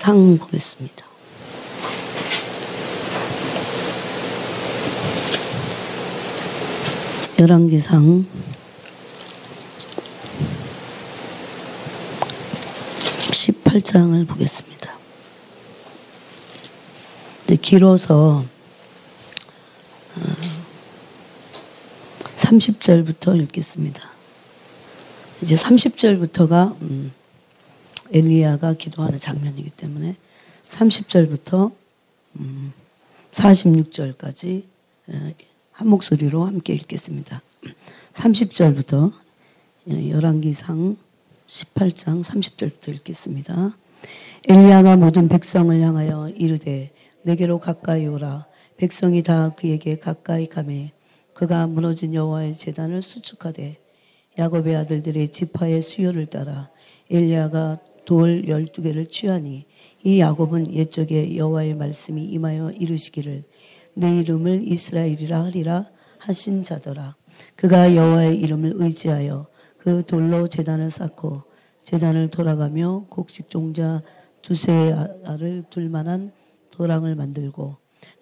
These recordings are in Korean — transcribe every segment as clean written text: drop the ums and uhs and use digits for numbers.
상 보겠습니다. 열왕기상 18장을 보겠습니다. 길어서 30절부터 읽겠습니다. 이제 30절부터가 엘리야가 기도하는 장면이기 때문에 30절부터 46절까지 한 목소리로 함께 읽겠습니다. 30절부터 열왕기상 18장 30절부터 읽겠습니다. 엘리야가 모든 백성을 향하여 이르되 내게로 가까이 오라. 백성이 다 그에게 가까이 가매 그가 무너진 여호와의 제단을 수축하되 야곱의 아들들의 지파의 수요를 따라 엘리야가 돌 12개를 취하니 이 야곱은 옛적에 여호와의 말씀이 임하여 이르시기를 내 이름을 이스라엘이라 하리라 하신 자더라. 그가 여호와의 이름을 의지하여 그 돌로 제단을 쌓고 제단을 돌아가며 곡식 종자 두세 알을 둘 만한 도랑을 만들고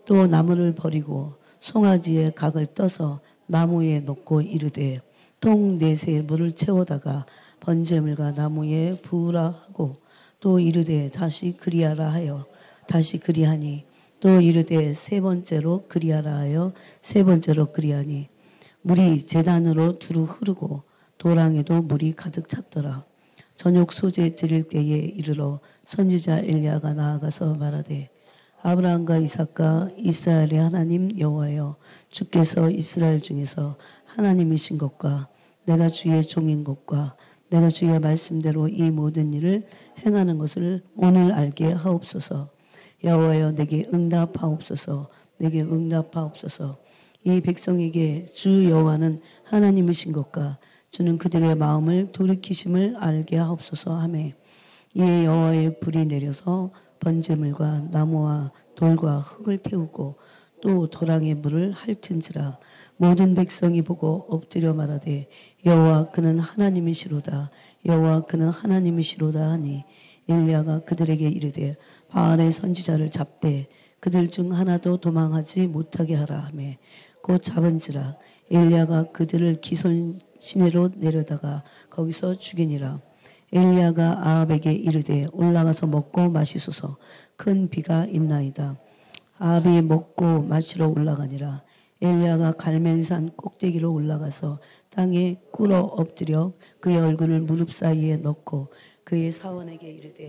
또 나무를 버리고 송아지의 각을 떠서 나무에 놓고 이르되 통 넷에 물을 채우다가 번제물과 나무에 부으라 하고 또 이르되 다시 그리하라 하여 다시 그리하니 또 이르되 세 번째로 그리하라 하여 세 번째로 그리하니 물이 제단으로 두루 흐르고 도랑에도 물이 가득 찼더라. 저녁 소재 드릴 때에 이르러 선지자 엘리야가 나아가서 말하되 아브라함과 이삭과 이스라엘의 하나님 여호와여 주께서 이스라엘 중에서 하나님이신 것과 내가 주의 종인 것과 내가 주의 말씀대로 이 모든 일을 행하는 것을 오늘 알게 하옵소서. 여호와여 내게 응답하옵소서. 내게 응답하옵소서. 이 백성에게 주 여호와는 하나님이신 것과 주는 그들의 마음을 돌이키심을 알게 하옵소서 하매 이에 여호와의 불이 내려서 번제물과 나무와 돌과 흙을 태우고 또 도랑의 물을 핥은지라. 모든 백성이 보고 엎드려 말하되 여호와 그는 하나님이시로다. 여호와 그는 하나님이시로다 하니 엘리야가 그들에게 이르되 바알의 선지자를 잡되 그들 중 하나도 도망하지 못하게 하라 하매 곧 잡은지라. 엘리야가 그들을 기손 시내로 내려다가 거기서 죽이니라. 엘리야가 아합에게 이르되 올라가서 먹고 마시소서. 큰 비가 있나이다. 아합이 먹고 마시러 올라가니라. 엘리야가 갈멜산 꼭대기로 올라가서 땅에 꿇어 엎드려 그의 얼굴을 무릎 사이에 넣고 그의 사원에게 이르되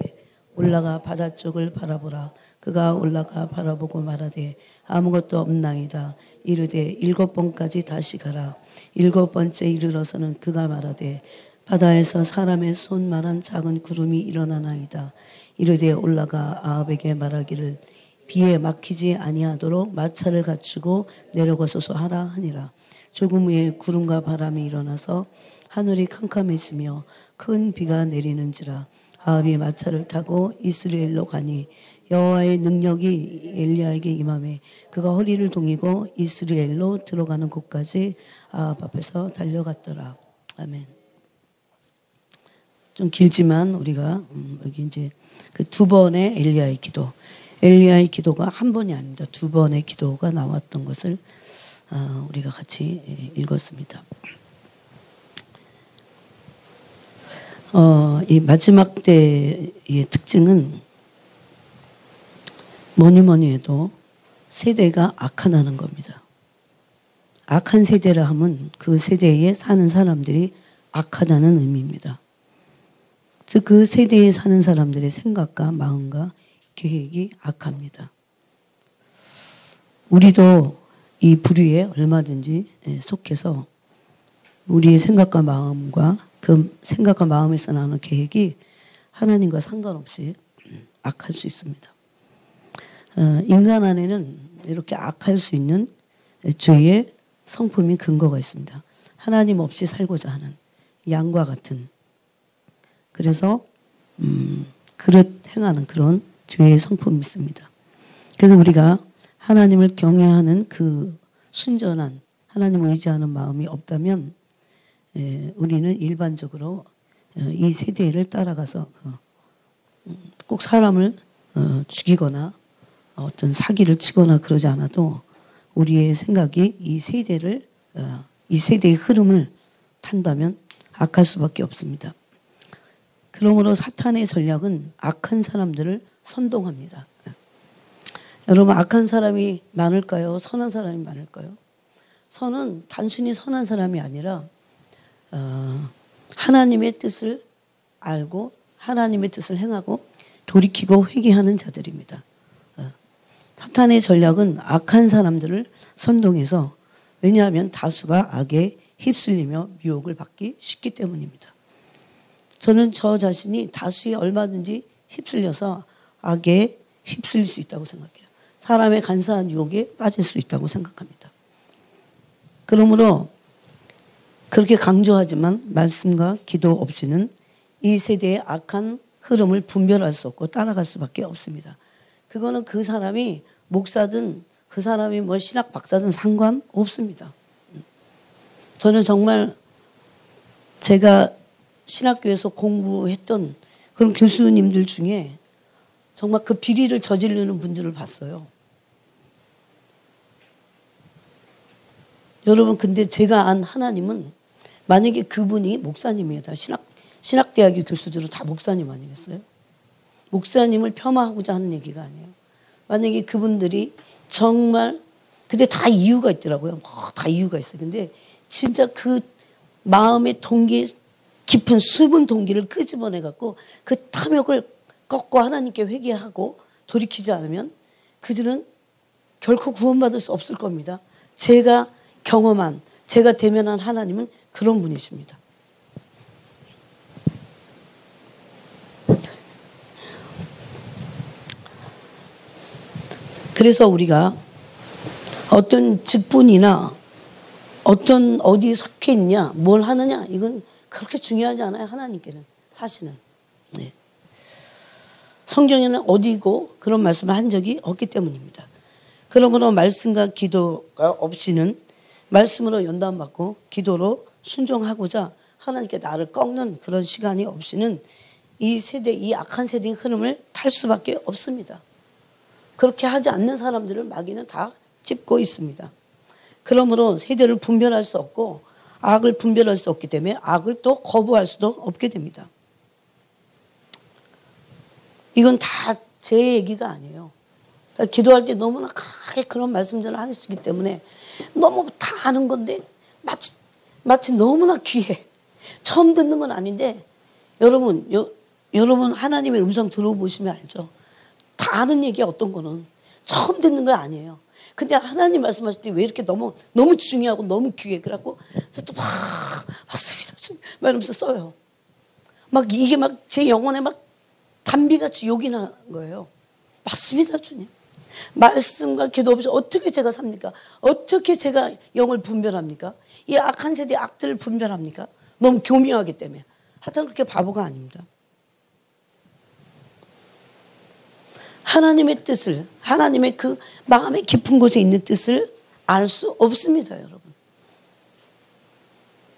올라가 바다 쪽을 바라보라. 그가 올라가 바라보고 말하되 아무것도 없나이다. 이르되 7번까지 다시 가라. 7번째 이르러서는 그가 말하되 바다에서 사람의 손만한 작은 구름이 일어나나이다. 이르되 올라가 아합에게 말하기를 비에 막히지 아니하도록 마차를 갖추고 내려가소서 하라 하니라. 조금 후에 구름과 바람이 일어나서 하늘이 캄캄해지며 큰 비가 내리는지라. 아합이 마차를 타고 이스라엘로 가니 여호와의 능력이 엘리야에게 임하매 그가 허리를 동이고 이스라엘로 들어가는 곳까지 아합 앞에서 달려갔더라. 아멘. 좀 길지만 우리가 여기 이제 그 두 번의 엘리야의 기도, 엘리야의 기도가 한 번이 아닙니다. 두 번의 기도가 나왔던 것을 우리가 같이 읽었습니다. 이 마지막 때의 특징은 뭐니 해도 세대가 악하다는 겁니다. 악한 세대라 하면 그 세대에 사는 사람들이 악하다는 의미입니다. 즉 그 세대에 사는 사람들의 생각과 마음과 계획이 악합니다. 우리도 이 부류에 얼마든지 속해서 우리의 생각과 마음과 그 생각과 마음에서 나는 계획이 하나님과 상관없이 악할 수 있습니다. 인간 안에는 이렇게 악할 수 있는 죄의 성품이 근거가 있습니다. 하나님 없이 살고자 하는 양과 같은, 그래서 그릇 행하는 그런 죄의 성품이 있습니다. 그래서 우리가 하나님을 경외하는 그 순전한 하나님을 의지하는 마음이 없다면 우리는 일반적으로 이 세대를 따라가서 꼭 사람을 죽이거나 어떤 사기를 치거나 그러지 않아도 우리의 생각이 이 세대의 흐름을 탄다면 악할 수밖에 없습니다. 그러므로 사탄의 전략은 악한 사람들을 선동합니다. 여러분, 악한 사람이 많을까요? 선한 사람이 많을까요? 선은 단순히 선한 사람이 아니라 하나님의 뜻을 알고 하나님의 뜻을 행하고 돌이키고 회개하는 자들입니다. 사탄의 전략은 악한 사람들을 선동해서, 왜냐하면 다수가 악에 휩쓸리며 미혹을 받기 쉽기 때문입니다. 저는 저 자신이 다수에 얼마든지 휩쓸려서 악에 휩쓸릴 수 있다고 생각해요. 사람의 간사한 유혹에 빠질 수 있다고 생각합니다. 그러므로 그렇게 강조하지만 말씀과 기도 없이는 이 세대의 악한 흐름을 분별할 수 없고 따라갈 수밖에 없습니다. 그거는 그 사람이 목사든 그 사람이 뭐 신학 박사든 상관없습니다. 저는 정말 제가 신학교에서 공부했던 그런 교수님들 중에 정말 그 비리를 저지르는 분들을 봤어요. 여러분, 근데 제가 안 하나님은, 만약에 그분이 목사님이에요. 다 신학대학의 교수들은 다 목사님 아니겠어요? 목사님을 폄하하고자 하는 얘기가 아니에요. 만약에 그분들이 정말, 근데 다 이유가 있더라고요. 다 이유가 있어요. 근데 진짜 그 마음의 동기, 깊은 수분 동기를 끄집어내갖고 그 탐욕을 꺾고 하나님께 회개하고 돌이키지 않으면 그들은 결코 구원받을 수 없을 겁니다. 제가 경험한, 제가 대면한 하나님은 그런 분이십니다. 그래서 우리가 어떤 직분이나 어떤 어디에 속해 있냐, 뭘 하느냐, 이건 그렇게 중요하지 않아요. 하나님께는 사실은. 네. 성경에는 어디고 그런 말씀을 한 적이 없기 때문입니다. 그러므로 말씀과 기도가 없이는, 말씀으로 연단받고 기도로 순종하고자 하나님께 나를 꺾는 그런 시간이 없이는 이 세대, 이 악한 세대의 흐름을 탈 수밖에 없습니다. 그렇게 하지 않는 사람들을 마귀는 다 찝고 있습니다. 그러므로 세대를 분별할 수 없고 악을 분별할 수 없기 때문에 악을 또 거부할 수도 없게 됩니다. 이건 다 제 얘기가 아니에요. 그러니까 기도할 때 너무나 강하게 그런 말씀들을 하시기 때문에 너무 다 아는 건데 마치 너무나 귀해. 처음 듣는 건 아닌데 여러분 하나님의 음성 들어보시면 알죠. 다 아는 얘기야. 어떤 거는 처음 듣는 거 아니에요. 근데 하나님 말씀하실 때 왜 이렇게 너무 중요하고 너무 귀해. 그래갖고 또 막 맞습니다 주님 막 이러면서 써요. 막 이게 막 제 영혼에 막 담비같이 욕이 난 거예요. 맞습니다 주님. 말씀과 기도 없이 어떻게 제가 삽니까? 어떻게 제가 영을 분별합니까? 이 악한 세대의 악들을 분별합니까? 너무 교묘하기 때문에. 하여튼 그렇게 바보가 아닙니다. 하나님의 뜻을, 하나님의 그 마음의 깊은 곳에 있는 뜻을 알 수 없습니다, 여러분.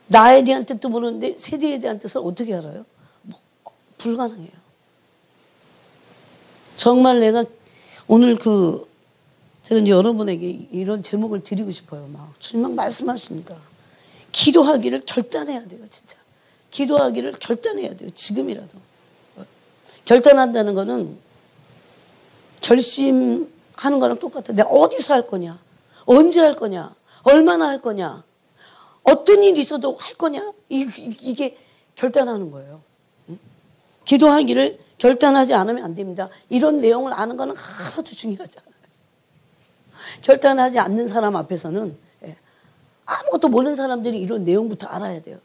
나에 대한 뜻도 모르는데 세대에 대한 뜻을 어떻게 알아요? 불가능해요. 정말 내가 오늘 제가 이제 여러분에게 이런 제목을 드리고 싶어요. 주님 막 말씀하시니까. 기도하기를 결단해야 돼요, 진짜. 기도하기를 결단해야 돼요, 지금이라도. 결단한다는 거는 결심하는 거랑 똑같아. 내가 어디서 할 거냐? 언제 할 거냐? 얼마나 할 거냐? 어떤 일이 있어도 할 거냐? 이게 결단하는 거예요. 기도하기를 결단하지 않으면 안 됩니다. 이런 내용을 아는 거는 하나도 중요하지 않아요. 결단하지 않는 사람 앞에서는 아무것도 모르는 사람들이 이런 내용부터 알아야 돼요.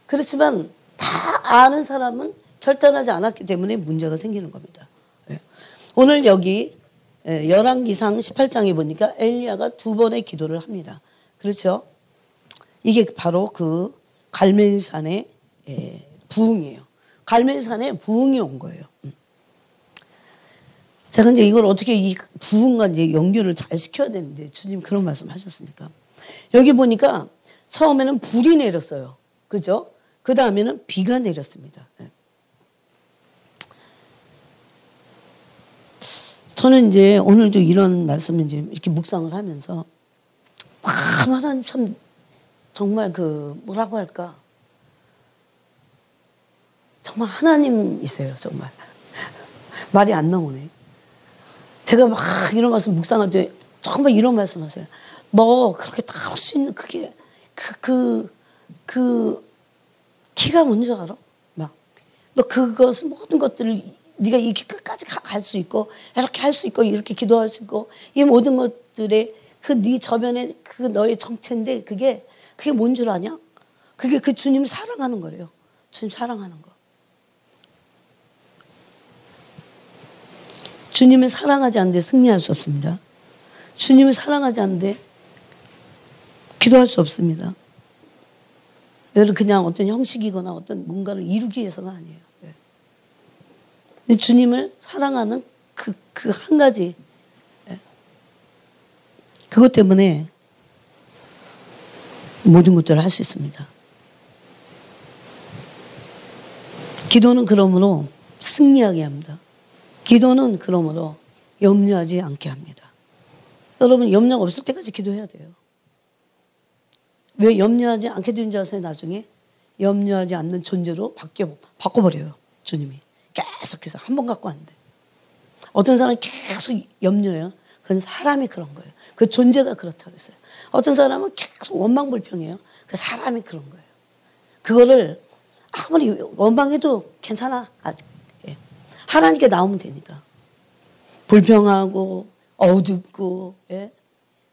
그렇지만 다 아는 사람은 결단하지 않았기 때문에 문제가 생기는 겁니다. 오늘 여기 열왕기상 18장에 보니까 엘리야가 2번의 기도를 합니다. 그렇죠? 이게 바로 그 갈멜산의 부흥이에요. 갈멜산에 부흥이 온 거예요. 자, 근데 이걸 어떻게 이 부흥과 이제 연결을 잘 시켜야 되는데 주님 그런 말씀 하셨으니까. 여기 보니까 처음에는 불이 내렸어요. 그죠? 그 다음에는 비가 내렸습니다. 저는 이제 오늘도 이런 말씀을 이제 이렇게 묵상을 하면서 하나님 참 정말 그 뭐라고 할까, 정말 하나님이세요. 정말 말이 안 나오네. 제가 막 이런 말씀 묵상할 때 정말 이런 말씀하세요. 너 그렇게 다 할 수 있는 그게 그 키가 뭔지 알아? 막 너 그것을 모든 것들을 네가 이렇게 끝까지 갈 수 있고 이렇게 할 수 있고 이렇게 기도할 수 있고 이 모든 것들의 그 네 저변에 그 너의 정체인데 그게 뭔 줄 아냐? 그게 그 주님을 사랑하는 거래요. 주님 사랑하는 거. 주님을 사랑하지 않는데 승리할 수 없습니다. 주님을 사랑하지 않는데 기도할 수 없습니다. 이거는 그냥 어떤 형식이거나 어떤 뭔가를 이루기 위해서가 아니에요. 주님을 사랑하는 그 한 가지, 그것 때문에 모든 것들을 할 수 있습니다. 기도는 그러므로 승리하게 합니다. 기도는 그러므로 염려하지 않게 합니다. 여러분 염려가 없을 때까지 기도해야 돼요. 왜 염려하지 않게 되는 줄 아세요? 나중에 염려하지 않는 존재로 바꿔버려요. 주님이 계속해서 한 번 갖고 안 돼. 어떤 사람은 계속 염려해요. 그건 사람이 그런 거예요. 그 존재가 그렇다고 했어요. 어떤 사람은 계속 원망불평해요. 그 사람이 그런 거예요. 그거를 아무리 원망해도 괜찮아. 아직. 하나님께 나오면 되니까. 불평하고 어둡고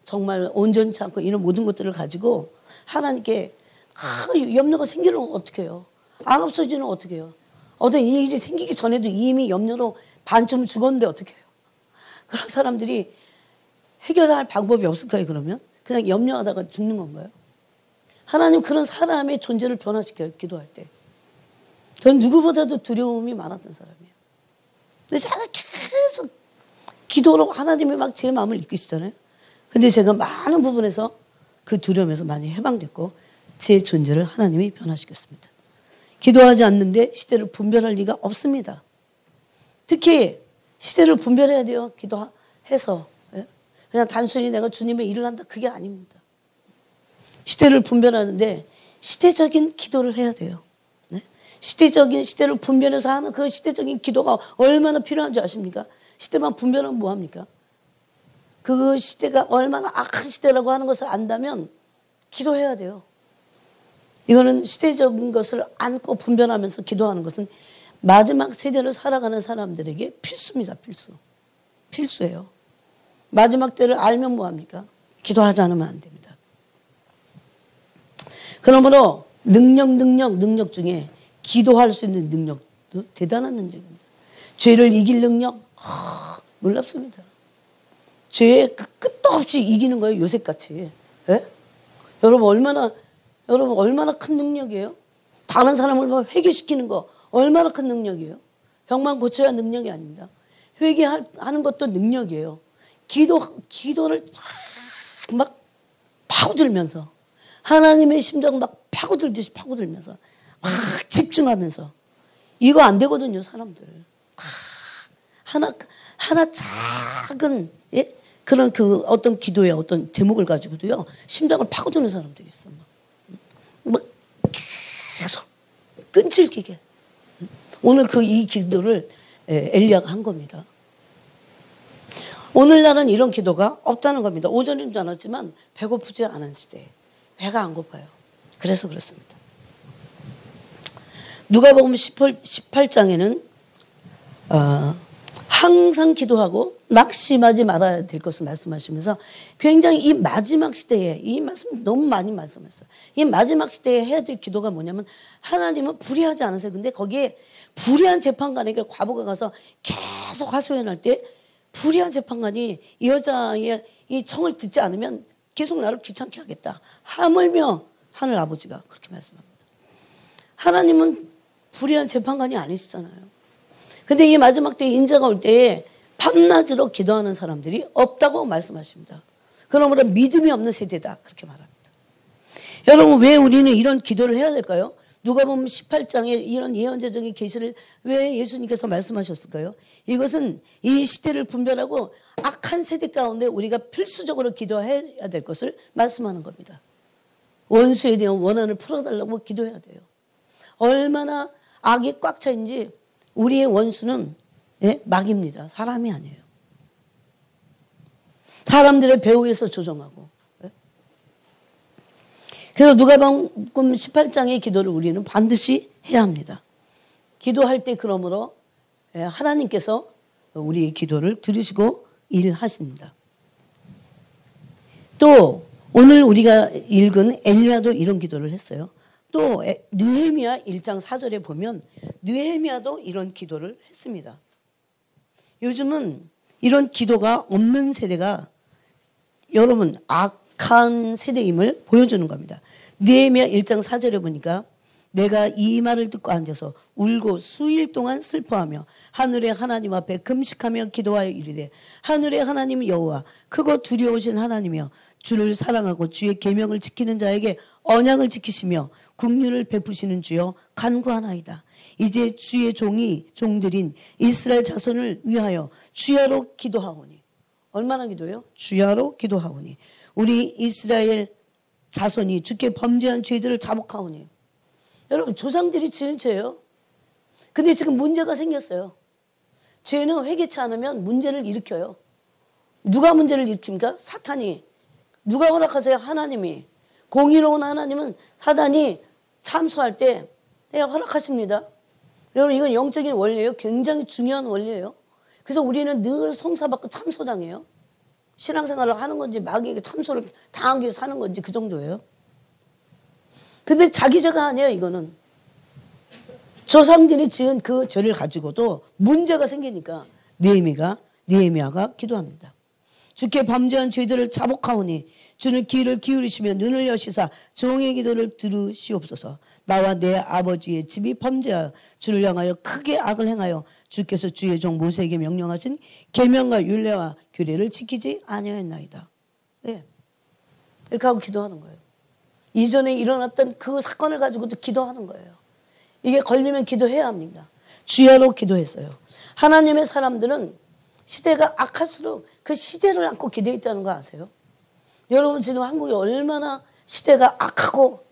정말 온전치 않고 이런 모든 것들을 가지고 하나님께 염려가 생기는 건 어떻게 해요? 안 없어지는 건 어떻게 해요? 어떤 일이 생기기 전에도 이미 염려로 반쯤 죽었는데 어떻게 해요? 그런 사람들이 해결할 방법이 없을까요? 그러면 그냥 염려하다가 죽는 건가요? 하나님 그런 사람의 존재를 변화시켜요. 기도할 때. 전 누구보다도 두려움이 많았던 사람이에요. 근데 제가 계속 기도로 하나님이 막 제 마음을 이끄시잖아요. 근데 제가 많은 부분에서 그 두려움에서 많이 해방됐고 제 존재를 하나님이 변화시켰습니다. 기도하지 않는데 시대를 분별할 리가 없습니다. 특히 시대를 분별해야 돼요. 기도해서. 그냥 단순히 내가 주님의 일을 한다 그게 아닙니다. 시대를 분별하는데 시대적인 기도를 해야 돼요. 시대적인 시대를 분별해서 하는 그 시대적인 기도가 얼마나 필요한 줄 아십니까? 시대만 분별하면 뭐합니까? 그 시대가 얼마나 악한 시대라고 하는 것을 안다면 기도해야 돼요. 이거는 시대적인 것을 안고 분별하면서 기도하는 것은 마지막 세대를 살아가는 사람들에게 필수입니다. 필수예요. 마지막 때를 알면 뭐합니까? 기도하지 않으면 안 됩니다. 그러므로 능력 중에 기도할 수 있는 능력도 대단한 능력입니다. 죄를 이길 능력 놀랍습니다. 죄에 끝도 없이 이기는 거예요. 요셉같이. 여러분 얼마나 큰 능력이에요? 다른 사람을 회개시키는 거 얼마나 큰 능력이에요? 병만 고쳐야 능력이 아닙니다. 회개하는 것도 능력이에요. 기도를 막 파고들면서 하나님의 심장 막 파고들듯이 파고들면서 막 집중하면서 이거 안 되거든요. 사람들 하나 작은 그런 그 어떤 기도의 어떤 제목을 가지고도요 심장을 파고드는 사람들이 있어. 막 계속 끈질기게. 오늘 이 기도를 엘리야가 한 겁니다. 오늘날은 이런 기도가 없다는 겁니다. 오전에도 않았지만 배고프지 않은 시대에 배가 안 고파요. 그래서 그렇습니다. 누가복음 18장에는 항상 기도하고 낙심하지 말아야 될 것을 말씀하시면서 굉장히 이 마지막 시대에 이 말씀 너무 많이 말씀했어요. 이 마지막 시대에 해야 될 기도가 뭐냐면 하나님은 불의하지 않으세요. 근데 거기에 불의한 재판관에게 과부가 가서 계속 하소연할 때 불의한 재판관이 이 여자의 이 청을 듣지 않으면 계속 나를 귀찮게 하겠다. 하물며 하늘 아버지가 그렇게 말씀합니다. 하나님은 불의한 재판관이 아니시잖아요. 근데 이 마지막 때에 인자가 올 때에 밤낮으로 기도하는 사람들이 없다고 말씀하십니다. 그러므로 믿음이 없는 세대다 그렇게 말합니다. 여러분 왜 우리는 이런 기도를 해야 될까요? 누가복음 18장에 이런 예언자적인 계시를 왜 예수님께서 말씀하셨을까요? 이것은 이 시대를 분별하고 악한 세대 가운데 우리가 필수적으로 기도해야 될 것을 말씀하는 겁니다. 원수에 대한 원한을 풀어달라고 기도해야 돼요. 얼마나 악이 꽉 차인지 우리의 원수는 막입니다. 사람이 아니에요. 사람들의 배후에서 조종하고. 그래서 누가복음 18장의 기도를 우리는 반드시 해야 합니다. 기도할 때 그러므로 하나님께서 우리의 기도를 들으시고 일하십니다. 또 오늘 우리가 읽은 엘리야도 이런 기도를 했어요. 또 느헤미야 1장 4절에 보면 느헤미야도 이런 기도를 했습니다. 요즘은 이런 기도가 없는 세대가 여러분 악한 세대임을 보여주는 겁니다. 느헤미야 1장 4절에 보니까 내가 이 말을 듣고 앉아서 울고 수일 동안 슬퍼하며 하늘의 하나님 앞에 금식하며 기도하여 이르되 하늘의 하나님 여호와 크고 두려우신 하나님이여 주를 사랑하고 주의 계명을 지키는 자에게 언약을 지키시며 긍휼을 베푸시는 주여 간구하나이다. 이제 주의 종들인 이스라엘 자손을 위하여 주야로 기도하오니. 얼마나 기도해요? 주야로 기도하오니. 우리 이스라엘 자손이 주께 범죄한 죄들을 자복하오니. 여러분 조상들이 지은 죄예요. 근데 지금 문제가 생겼어요. 죄는 회개치 않으면 문제를 일으켜요. 누가 문제를 일으킵니까? 사탄이. 누가 허락하세요? 하나님이. 공의로운 하나님은 사단이 참소할 때 허락하십니다. 여러분 이건 영적인 원리예요. 굉장히 중요한 원리예요. 그래서 우리는 늘 성사받고 참소당해요. 신앙생활을 하는 건지 마귀에게 참소를 당하기 위해서 사는 건지 그 정도예요. 근데 자기 죄가 아니에요. 이거는 조상들이 지은 그 죄를 가지고도 문제가 생기니까 느헤미야가 기도합니다. 주께 범죄한 죄들을 자복하오니 주는 귀를 기울이시며 눈을 여시사 종의 기도를 들으시옵소서. 나와 내 아버지의 집이 범죄하여 주를 향하여 크게 악을 행하여 주께서 주의 종 모세에게 명령하신 계명과 율례와 규례를 지키지 아니하였나이다. 네. 이렇게 하고 기도하는 거예요. 이전에 일어났던 그 사건을 가지고도 기도하는 거예요. 이게 걸리면 기도해야 합니다. 주야로 기도했어요. 하나님의 사람들은 시대가 악할수록 그 시대를 안고 기도했다는 거 아세요? 여러분 지금 한국이 얼마나 시대가 악하고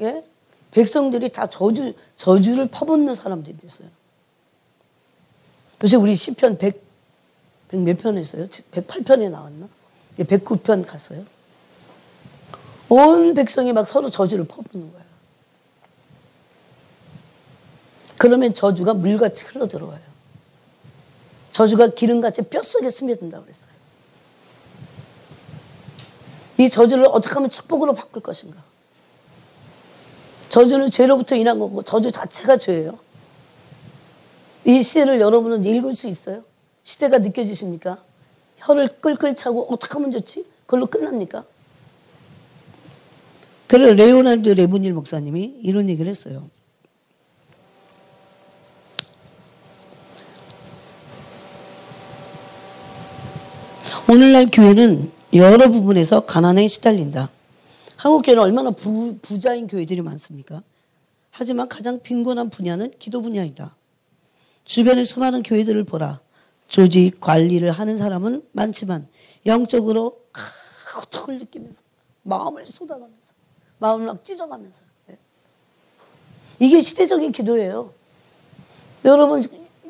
백성들이 다 저주를 퍼붓는 사람들이 됐어요. 요새 우리 시편 100 몇 편 했어요? 108편에 나왔나? 109편 갔어요. 온 백성이 막 서로 저주를 퍼붓는 거예요. 그러면 저주가 물같이 흘러들어와요. 저주가 기름같이 뼛속에 스며든다고 그랬어요. 이 저주를 어떻게 하면 축복으로 바꿀 것인가? 저주는 죄로부터 인한 거고 저주 자체가 죄예요. 이 시대를 여러분은 읽을 수 있어요? 시대가 느껴지십니까? 혀를 끌끌 차고 어떻게 하면 좋지? 그걸로 끝납니까? 그래서 레오나르도 레보닐 목사님이 이런 얘기를 했어요. 오늘날 교회는 여러 부분에서 가난에 시달린다. 한국 교회는 얼마나 부자인 교회들이 많습니까? 하지만 가장 빈곤한 분야는 기도 분야이다. 주변의 수많은 교회들을 보라. 조직 관리를 하는 사람은 많지만 영적으로 고통을 느끼면서 마음을 쏟아가면서 마음을 막 찢어가면서 이게 시대적인 기도예요. 여러분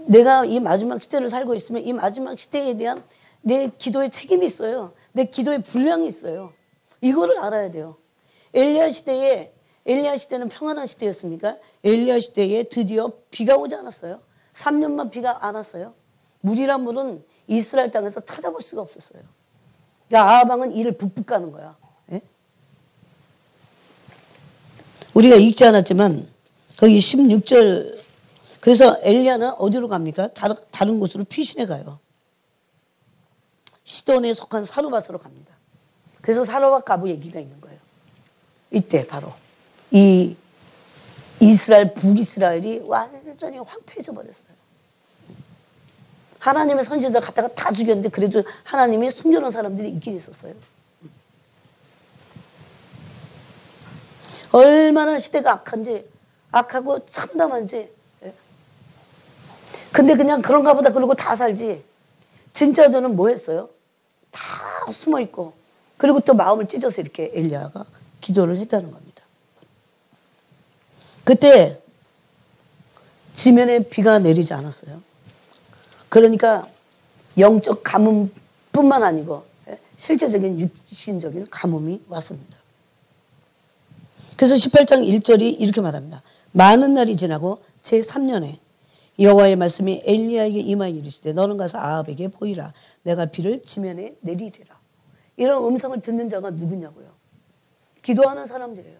내가 이 마지막 시대를 살고 있으면 이 마지막 시대에 대한 내 기도에 책임이 있어요. 내 기도에 분량이 있어요. 이거를 알아야 돼요. 엘리야 시대는 평안한 시대였습니까? 엘리야 시대에 드디어 비가 오지 않았어요. 3년만 비가 안 왔어요. 물이란 물은 이스라엘 땅에서 찾아볼 수가 없었어요. 그러니까 아하방은 이를 북북 가는 거야. 예? 우리가 읽지 않았지만 거기 16절 그래서 엘리야는 어디로 갑니까? 다른 곳으로 피신해 가요. 시돈에 속한 사르밧으로 갑니다. 그래서 사르밧 가부 얘기가 있는 거예요. 이때 바로 이 북이스라엘이 완전히 황폐해져 버렸어요. 하나님의 선지자들 갖다가 다 죽였는데 그래도 하나님이 숨겨놓은 사람들이 있긴 있었어요. 얼마나 시대가 악한지 악하고 참담한지. 근데 그냥 그런가 보다 그러고 다 살지. 진짜들은 뭐 했어요? 다 숨어 있고 그리고 또 마음을 찢어서 이렇게 엘리야가 기도를 했다는 겁니다. 그때 지면에 비가 내리지 않았어요. 그러니까 영적 가뭄뿐만 아니고 실제적인 육신적인 가뭄이 왔습니다. 그래서 18장 1절이 이렇게 말합니다. 많은 날이 지나고 제3년에 여호와의 말씀이 엘리야에게 임하여 이르시되 너는 가서 아합에게 보이라. 내가 비를 지면에 내리리라. 이런 음성을 듣는 자가 누구냐고요? 기도하는 사람들이에요.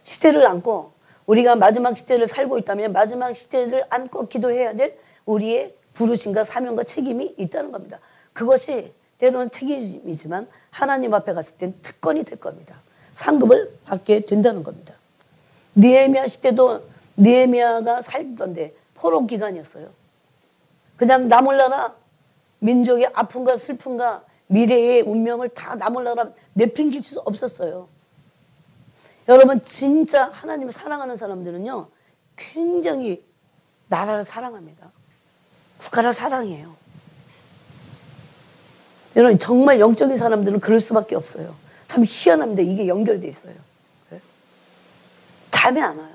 시대를 안고 우리가 마지막 시대를 살고 있다면 마지막 시대를 안고 기도해야 될 우리의 부르심과 사명과 책임이 있다는 겁니다. 그것이 때로는 책임이지만 하나님 앞에 갔을 땐 특권이 될 겁니다. 상급을 받게 된다는 겁니다. 느헤미야 시대도 느헤미야가 살던데 포로 기간이었어요. 그냥 나 몰라라 민족의 아픔과 슬픔과 미래의 운명을 다 나 몰라라 내팽길 수 없었어요. 여러분 진짜 하나님을 사랑하는 사람들은요 굉장히 나라를 사랑합니다. 국가를 사랑해요. 여러분 정말 영적인 사람들은 그럴 수밖에 없어요. 참 희한합니다. 이게 연결돼 있어요. 잠이 안 와요.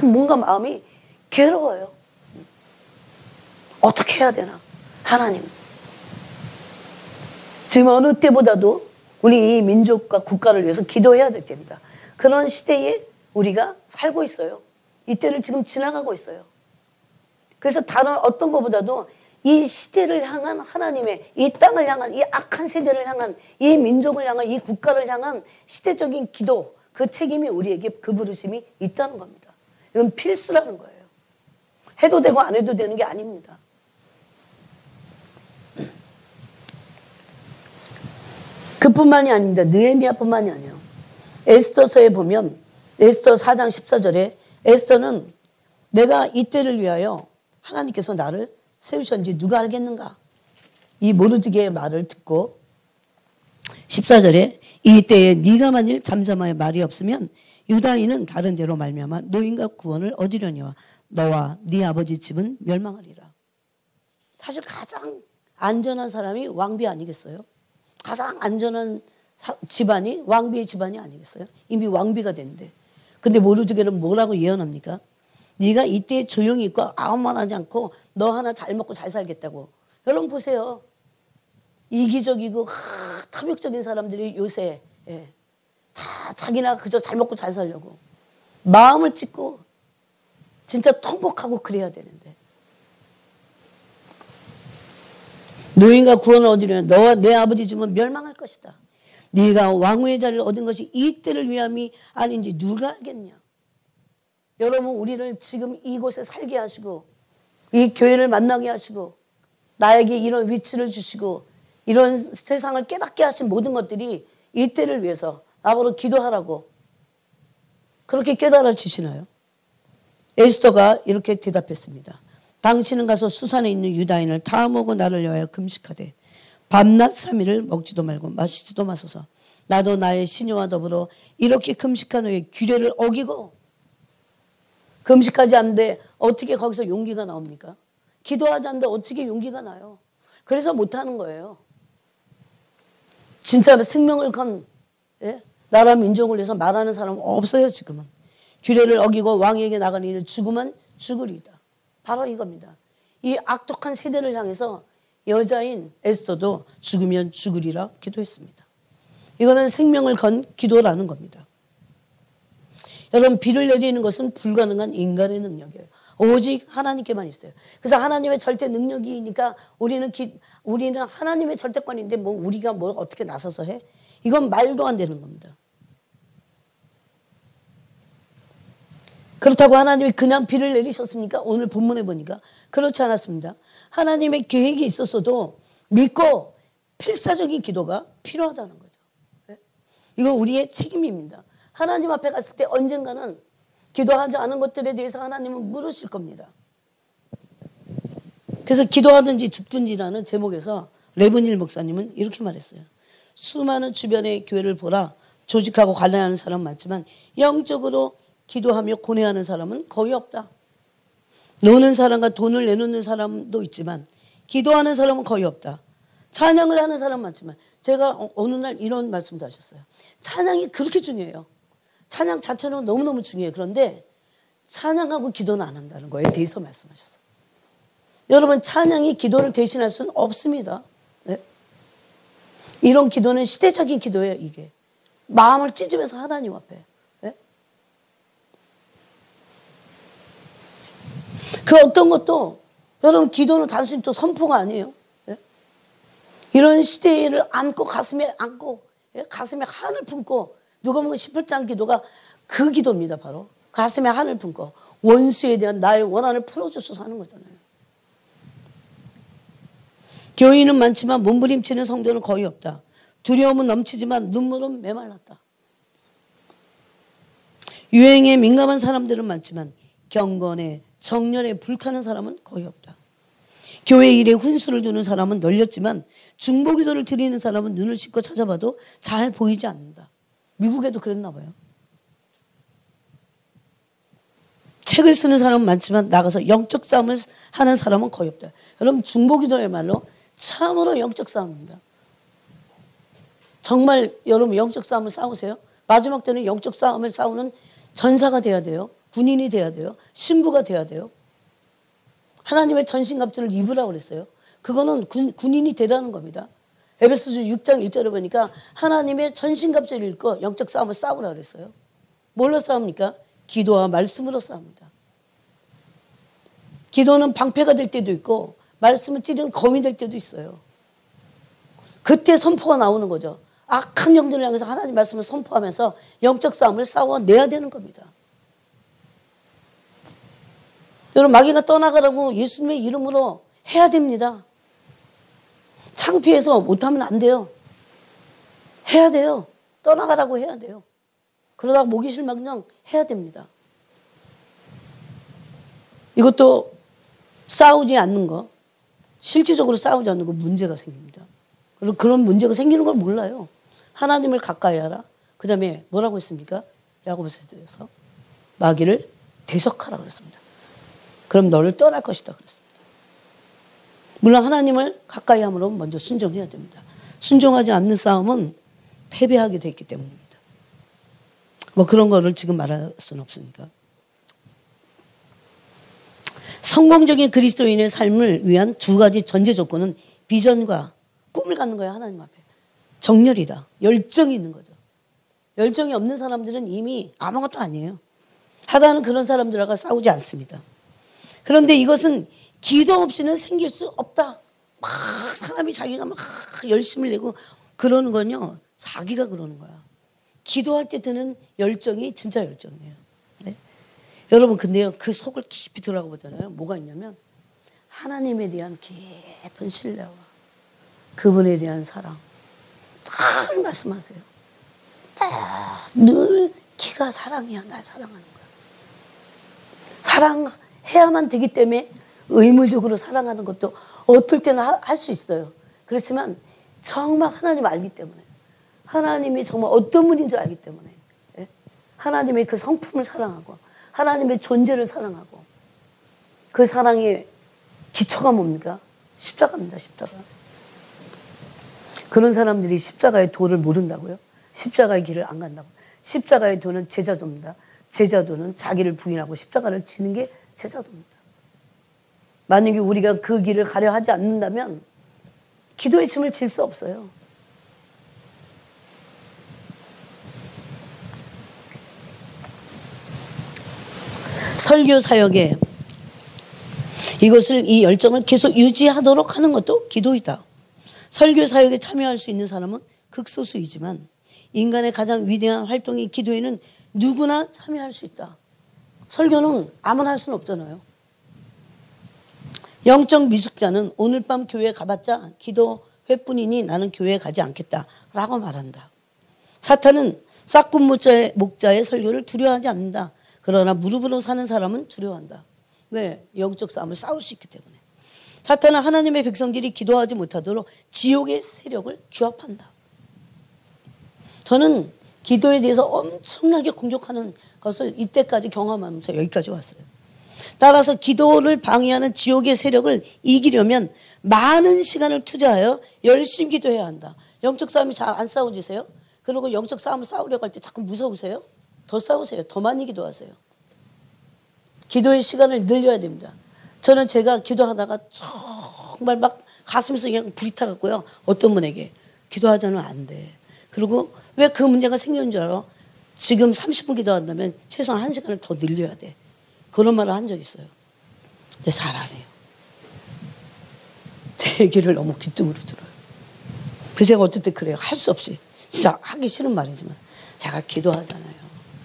뭔가 마음이 괴로워요. 어떻게 해야 되나? 하나님. 지금 어느 때보다도 우리 이 민족과 국가를 위해서 기도해야 될 때입니다. 그런 시대에 우리가 살고 있어요. 이때를 지금 지나가고 있어요. 그래서 다른 어떤 것보다도 이 시대를 향한 하나님의 이 땅을 향한 이 악한 세대를 향한 이 민족을 향한 이 국가를 향한 시대적인 기도 그 책임이 우리에게 그 부르심이 있다는 겁니다. 이건 필수라는 거예요. 해도 되고 안 해도 되는 게 아닙니다. 그뿐만이 아닙니다. 느헤미야뿐만이 아니에요. 에스더서에 보면 에스더 4장 14절에 에스더는 내가 이때를 위하여 하나님께서 나를 세우셨는지 누가 알겠는가? 이 모르드게의 말을 듣고 14절에 이때에 네가 만일 잠잠하여 말이 없으면 유다인은 다른 데로 말미암아 노인과 구원을 얻으려니와 너와 네 아버지 집은 멸망하리라. 사실 가장 안전한 사람이 왕비 아니겠어요? 가장 안전한 집안이 왕비의 집안이 아니겠어요? 이미 왕비가 됐는데. 근데 모르드게는 뭐라고 예언합니까? 네가 이때 조용히 있고 아무 말 하지 않고 너 하나 잘 먹고 잘 살겠다고. 여러분 보세요. 이기적이고 탐욕적인 사람들이 요새 다 자기나 그저 잘 먹고 잘 살려고 마음을 찢고 진짜 통곡하고 그래야 되는데 노인과 구원을 얻으려면 너와 내 아버지 집은 멸망할 것이다. 네가 왕후의 자리를 얻은 것이 이 때를 위함이 아닌지 누가 알겠냐. 여러분 우리를 지금 이곳에 살게 하시고 이 교회를 만나게 하시고 나에게 이런 위치를 주시고 이런 세상을 깨닫게 하신 모든 것들이 이 때를 위해서 나보고 기도하라고 그렇게 깨달아 주시나요? 에스더가 이렇게 대답했습니다. 당신은 가서 수산에 있는 유다인을 다 모으고 나를 위하여 금식하되 밤낮 3일을 먹지도 말고 마시지도 마소서. 나도 나의 시녀와 더불어 이렇게 금식한 후에 규례를 어기고 금식하지 않는데 어떻게 거기서 용기가 나옵니까? 기도하지 않는데 어떻게 용기가 나요? 그래서 못하는 거예요. 진짜 생명을 건 나라 민족을 위해서 말하는 사람은 없어요. 지금은. 규례를 어기고 왕에게 나가는 이는 죽으면 죽으리이다. 바로 이겁니다. 이 악독한 세대를 향해서 여자인 에스더도 죽으면 죽으리라 기도했습니다. 이거는 생명을 건 기도라는 겁니다. 여러분 비를 내리는 것은 불가능한 인간의 능력이에요. 오직 하나님께만 있어요. 그래서 하나님의 절대 능력이니까 우리는 하나님의 절대권인데 뭐 우리가 뭘 어떻게 나서서 해? 이건 말도 안 되는 겁니다. 그렇다고 하나님이 그냥 비를 내리셨습니까? 오늘 본문에 보니까 그렇지 않았습니다. 하나님의 계획이 있었어도 믿고 필사적인 기도가 필요하다는 거죠. 이거 우리의 책임입니다. 하나님 앞에 갔을 때 언젠가는 기도하지 않은 것들에 대해서 하나님은 물으실 겁니다. 그래서 기도하든지 죽든지라는 제목에서 레브닐 목사님은 이렇게 말했어요. 수많은 주변의 교회를 보라. 조직하고 관리하는 사람 많지만 영적으로 기도하며 고뇌하는 사람은 거의 없다. 노는 사람과 돈을 내놓는 사람도 있지만 기도하는 사람은 거의 없다. 찬양을 하는 사람은 많지만 제가 어느 날 이런 말씀도 하셨어요. 찬양이 그렇게 중요해요. 찬양 자체는 너무너무 중요해요. 그런데 찬양하고 기도는 안 한다는 거에 대해서 말씀하셨어요. 여러분, 찬양이 기도를 대신할 수는 없습니다. 네? 이런 기도는 시대적인 기도예요. 이게 마음을 찢으면서 하나님 앞에. 네? 그 어떤 것도 여러분, 기도는 단순히 또 선포가 아니에요. 네? 이런 시대를 안고 가슴에 안고, 예? 가슴에 한을 품고, 누가 보면 18장 기도가 그 기도입니다. 바로 가슴에 한을 품고 원수에 대한 나의 원한을 풀어줘서 하는 거잖아요. 교인은 많지만 몸부림치는 성도는 거의 없다. 두려움은 넘치지만 눈물은 메말랐다. 유행에 민감한 사람들은 많지만 경건에 정열에 불타는 사람은 거의 없다. 교회 일에 훈수를 두는 사람은 널렸지만 중보기도를 드리는 사람은 눈을 씻고 찾아봐도 잘 보이지 않는다. 미국에도 그랬나 봐요. 책을 쓰는 사람은 많지만 나가서 영적 싸움을 하는 사람은 거의 없다. 여러분, 중보기도야말로 참으로 영적 싸움입니다. 정말 여러분 영적 싸움을 싸우세요. 마지막 때는 영적 싸움을 싸우는 전사가 돼야 돼요. 군인이 돼야 돼요. 신부가 돼야 돼요. 하나님의 전신갑주를 입으라고 그랬어요. 그거는 군인이 되라는 겁니다. 에베소서 6장 1절에 보니까 하나님의 전신갑주를 입고 영적 싸움을 싸우라고 그랬어요. 뭘로 싸웁니까? 기도와 말씀으로 싸웁니다. 기도는 방패가 될 때도 있고 말씀을 찌르는 검이 될 때도 있어요. 그때 선포가 나오는 거죠. 악한 영들을 향해서 하나님 말씀을 선포하면서 영적 싸움을 싸워내야 되는 겁니다. 여러분, 마귀가 떠나가라고 예수님의 이름으로 해야 됩니다. 창피해서 못하면 안 돼요. 해야 돼요. 떠나가라고 해야 돼요. 그러다가 목이 실면 그냥 해야 됩니다. 이것도 싸우지 않는 거, 실질적으로 싸우지 않는 거 문제가 생깁니다. 그리고 그런 문제가 생기는 걸 몰라요. 하나님을 가까이 하라. 그 다음에 뭐라고 했습니까? 야고보서에서 마귀를 대적하라고 그랬습니다. 그럼 너를 떠날 것이다 그랬습니다. 물론 하나님을 가까이 함으로 먼저 순종해야 됩니다. 순종하지 않는 싸움은 패배하게 돼 있기 때문입니다. 뭐 그런 거를 지금 말할 수는 없으니까. 성공적인 그리스도인의 삶을 위한 두 가지 전제 조건은 비전과 꿈을 갖는 거예요. 하나님 앞에. 정열이다. 열정이 있는 거죠. 열정이 없는 사람들은 이미 아무것도 아니에요. 하다는 그런 사람들하고 싸우지 않습니다. 그런데 이것은 기도 없이는 생길 수 없다. 막 사람이 자기가 막 열심을 내고 그러는 건요, 자기가 그러는 거야. 기도할 때 드는 열정이 진짜 열정이에요. 네? 여러분, 근데요, 그 속을 깊이 들어가 보잖아요. 뭐가 있냐면 하나님에 대한 깊은 신뢰와 그분에 대한 사랑 다 말씀하세요. 늘 기가 사랑이야. 날 사랑하는 거야. 사랑해야만 되기 때문에 의무적으로 사랑하는 것도 어떨 때는 할 수 있어요. 그렇지만 정말 하나님 알기 때문에, 하나님이 정말 어떤 분인 줄 알기 때문에, 예? 하나님의 그 성품을 사랑하고 하나님의 존재를 사랑하고, 그 사랑의 기초가 뭡니까? 십자가입니다. 십자가. 그런 사람들이 십자가의 도를 모른다고요? 십자가의 길을 안 간다고. 십자가의 도는 제자도입니다. 제자도는 자기를 부인하고 십자가를 지는 게 제자도입니다. 만약에 우리가 그 길을 가려 하지 않는다면 기도의 춤을 질 수 없어요. 설교 사역에 이 열정을 계속 유지하도록 하는 것도 기도이다. 설교 사역에 참여할 수 있는 사람은 극소수이지만 인간의 가장 위대한 활동이 기도에는 누구나 참여할 수 있다. 설교는 아무나 할 수는 없잖아요. 영적 미숙자는 오늘 밤 교회에 가봤자 기도회뿐이니 나는 교회에 가지 않겠다라고 말한다. 사탄은 싹군 목자의 설교를 두려워하지 않는다. 그러나 무릎으로 사는 사람은 두려워한다. 왜? 영적 싸움을 싸울 수 있기 때문에. 사탄은 하나님의 백성들이 기도하지 못하도록 지옥의 세력을 규합한다. 저는 기도에 대해서 엄청나게 공격하는 것을 이때까지 경험하면서 여기까지 왔어요. 따라서 기도를 방해하는 지옥의 세력을 이기려면 많은 시간을 투자하여 열심히 기도해야 한다. 영적 싸움이 잘 안 싸워지세요? 그리고 영적 싸움을 싸우려고 할 때 자꾸 무서우세요? 더 싸우세요. 더 많이 기도하세요. 기도의 시간을 늘려야 됩니다. 저는 제가 기도하다가 정말 막 가슴에서 그냥 불이 타갖고요. 어떤 분에게 기도하자는 안 돼. 그리고 왜 그 문제가 생기는 줄 알아? 지금 30분 기도한다면 최소한 1시간을 더 늘려야 돼. 그런 말을 한 적 있어요. 근데 잘 안 해요. 제 얘기를 너무 귀뚱으로 들어요. 그래서 제가 어떨 때 그래요. 할 수 없이. 진짜 하기 싫은 말이지만 제가 기도하잖아요.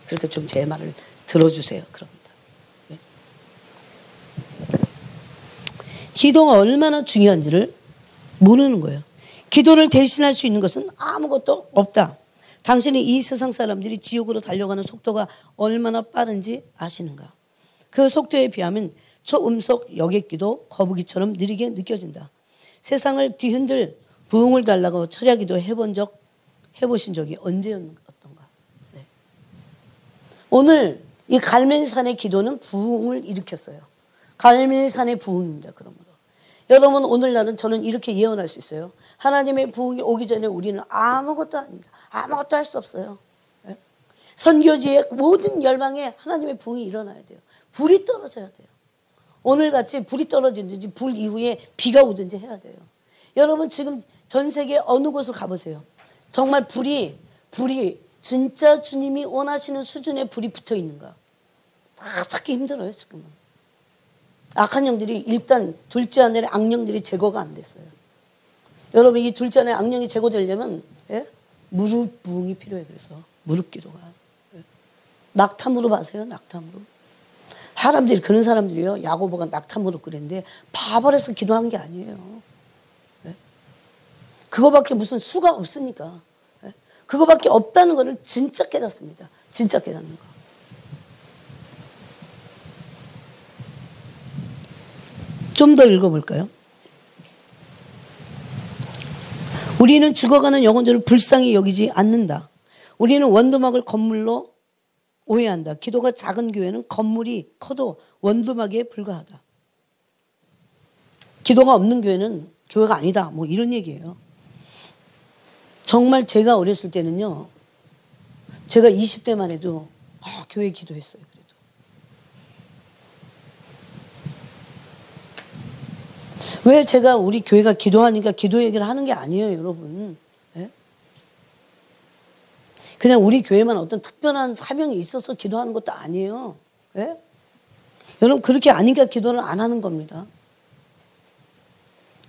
그러니까 좀 제 말을 들어주세요. 그럽니다. 네. 기도가 얼마나 중요한지를 모르는 거예요. 기도를 대신할 수 있는 것은 아무것도 없다. 당신이 이 세상 사람들이 지옥으로 달려가는 속도가 얼마나 빠른지 아시는가? 그 속도에 비하면 초음속 여객기도 거북이처럼 느리게 느껴진다. 세상을 뒤흔들 부흥을 달라고 철야기도 해보신 적이 언제였던가? 네. 오늘 이 갈멜산의 기도는 부흥을 일으켰어요. 갈멜산의 부흥입니다. 그러므로 여러분 오늘날은 저는 이렇게 예언할 수 있어요. 하나님의 부흥이 오기 전에 우리는 아무것도 아닙니다. 아무것도 할 수 없어요. 네? 선교지의 모든 열방에 하나님의 부흥이 일어나야 돼요. 불이 떨어져야 돼요. 오늘같이 불이 떨어지든지 불 이후에 비가 오든지 해야 돼요. 여러분 지금 전 세계 어느 곳을 가보세요. 정말 불이 진짜 주님이 원하시는 수준의 불이 붙어 있는가. 다 찾기 힘들어요 지금은. 악한 영들이 일단 둘째 하늘의 악령들이 제거가 안 됐어요. 여러분 이 둘째 하늘의 악령이 제거되려면 예? 무릎 부흥이 필요해요. 그래서 무릎 기도가. 예? 낙타무릎 아세요? 낙타무릎. 사람들이 그런 사람들이요. 야고보가 낙타무릎 그랬는데 바벌에서 기도한 게 아니에요. 예? 그거밖에 무슨 수가 없으니까. 예? 그거밖에 없다는 거를 진짜 깨닫습니다. 진짜 깨닫는 거. 좀 더 읽어볼까요? 우리는 죽어가는 영혼들을 불쌍히 여기지 않는다. 우리는 원두막을 건물로 오해한다. 기도가 작은 교회는 건물이 커도 원두막에 불과하다. 기도가 없는 교회는 교회가 아니다. 뭐 이런 얘기예요. 정말 제가 어렸을 때는요. 제가 20대만 해도 교회 기도했어요. 왜 제가 우리 교회가 기도하니까 기도 얘기를 하는 게 아니에요, 여러분. 예? 그냥 우리 교회만 어떤 특별한 사명이 있어서 기도하는 것도 아니에요. 예? 여러분 그렇게 아니니까 기도를 안 하는 겁니다.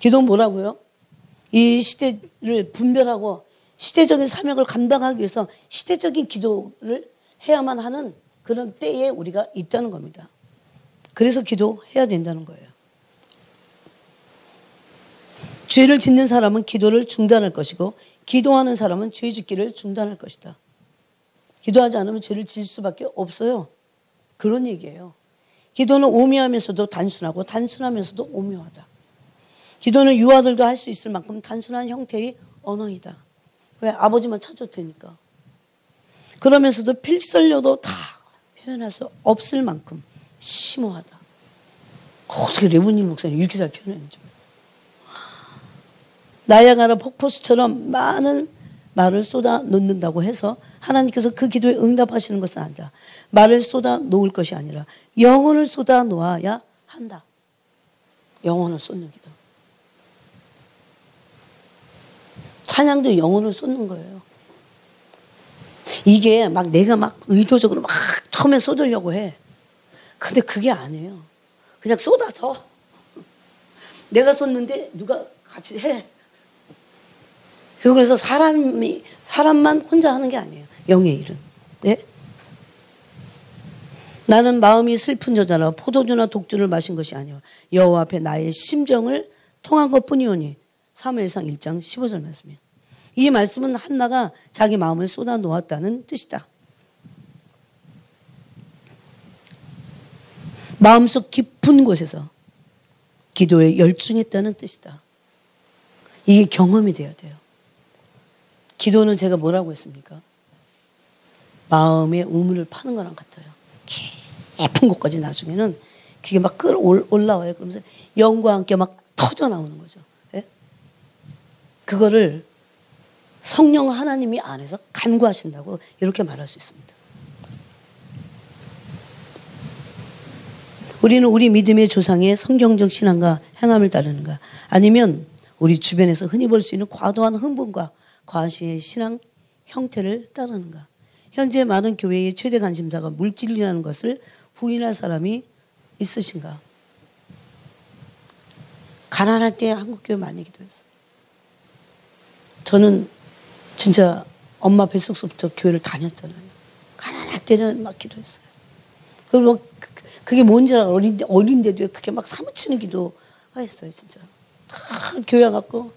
기도는 뭐라고요? 이 시대를 분별하고 시대적인 사명을 감당하기 위해서 시대적인 기도를 해야만 하는 그런 때에 우리가 있다는 겁니다. 그래서 기도해야 된다는 거예요. 죄를 짓는 사람은 기도를 중단할 것이고 기도하는 사람은 죄 짓기를 중단할 것이다. 기도하지 않으면 죄를 지을 수밖에 없어요. 그런 얘기예요. 기도는 오묘하면서도 단순하고 단순하면서도 오묘하다. 기도는 유아들도 할 수 있을 만큼 단순한 형태의 언어이다. 왜? 아버지만 찾아도 되니까. 그러면서도 필설료도 다 표현할 수 없을 만큼 심오하다. 어떻게 레브닌 목사님 이렇게 잘 표현했는지. 나야가라 폭포수처럼 많은 말을 쏟아 놓는다고 해서 하나님께서 그 기도에 응답하시는 것은 아니다. 말을 쏟아 놓을 것이 아니라 영혼을 쏟아 놓아야 한다. 영혼을 쏟는 기도. 찬양도 영혼을 쏟는 거예요. 이게 막 내가 막 의도적으로 막 처음에 쏟으려고 해. 근데 그게 아니에요. 그냥 쏟아져. 내가 쏟는데 누가 같이 해. 그래서 사람만 혼자 하는 게 아니에요. 영의 일은. 네? 나는 마음이 슬픈 여자라 포도주나 독주를 마신 것이 아니오. 여호와 앞에 나의 심정을 통한 것뿐이오니. 사무엘상 1장 15절 말씀이에요. 이 말씀은 한나가 자기 마음을 쏟아 놓았다는 뜻이다. 마음속 깊은 곳에서 기도에 열중했다는 뜻이다. 이게 경험이 돼야 돼요. 기도는 제가 뭐라고 했습니까? 마음의 우물을 파는 거랑 같아요. 깊은 곳까지 나중에는 그게 막 올라와요. 그러면서 영과 함께 막 터져 나오는 거죠. 예? 그거를 성령 하나님이 안에서 간구하신다고 이렇게 말할 수 있습니다. 우리는 우리 믿음의 조상의 성경적 신앙과 행함을 따르는가, 아니면 우리 주변에서 흔히 볼 수 있는 과도한 흥분과 과시의 신앙 형태를 따르는가. 현재 많은 교회의 최대 관심사가 물질이라는 것을 부인할 사람이 있으신가. 가난할 때 한국교회 많이 기도했어요. 저는 진짜 엄마 뱃속부터 교회를 다녔잖아요. 가난할 때는 막 기도했어요. 그리고 그게 뭔지 알아. 어린데도 그렇게 막 사무치는 기도 했어요. 진짜 다 교회 갖고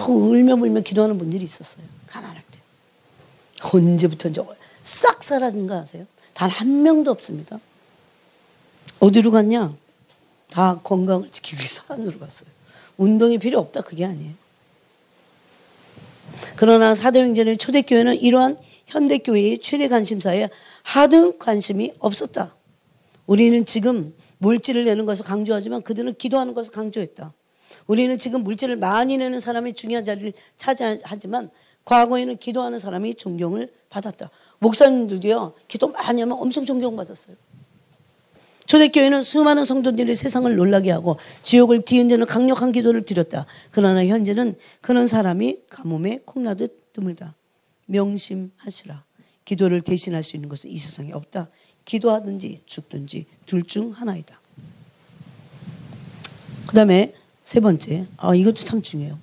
울며 기도하는 분들이 있었어요. 가난할 때. 언제부터인지 싹 사라진 거 아세요? 단 한 명도 없습니다. 어디로 갔냐? 다 건강을 지키기 위해서 산으로 갔어요. 운동이 필요 없다 그게 아니에요. 그러나 사도행전의 초대교회는 이러한 현대교회의 최대 관심사에 하등 관심이 없었다. 우리는 지금 물질을 내는 것을 강조하지만 그들은 기도하는 것을 강조했다. 우리는 지금 물질을 많이 내는 사람이 중요한 자리를 차지하지만 과거에는 기도하는 사람이 존경을 받았다. 목사님들도요, 기도 많이 하면 엄청 존경받았어요. 초대교회는 수많은 성도들이 세상을 놀라게 하고 지옥을 뒤흔드는 강력한 기도를 드렸다. 그러나 현재는 그런 사람이 가뭄에 콩나듯 드물다. 명심하시라. 기도를 대신할 수 있는 것은 이 세상에 없다. 기도하든지 죽든지 둘 중 하나이다. 그 다음에 세 번째, 이것도 참 중요해요.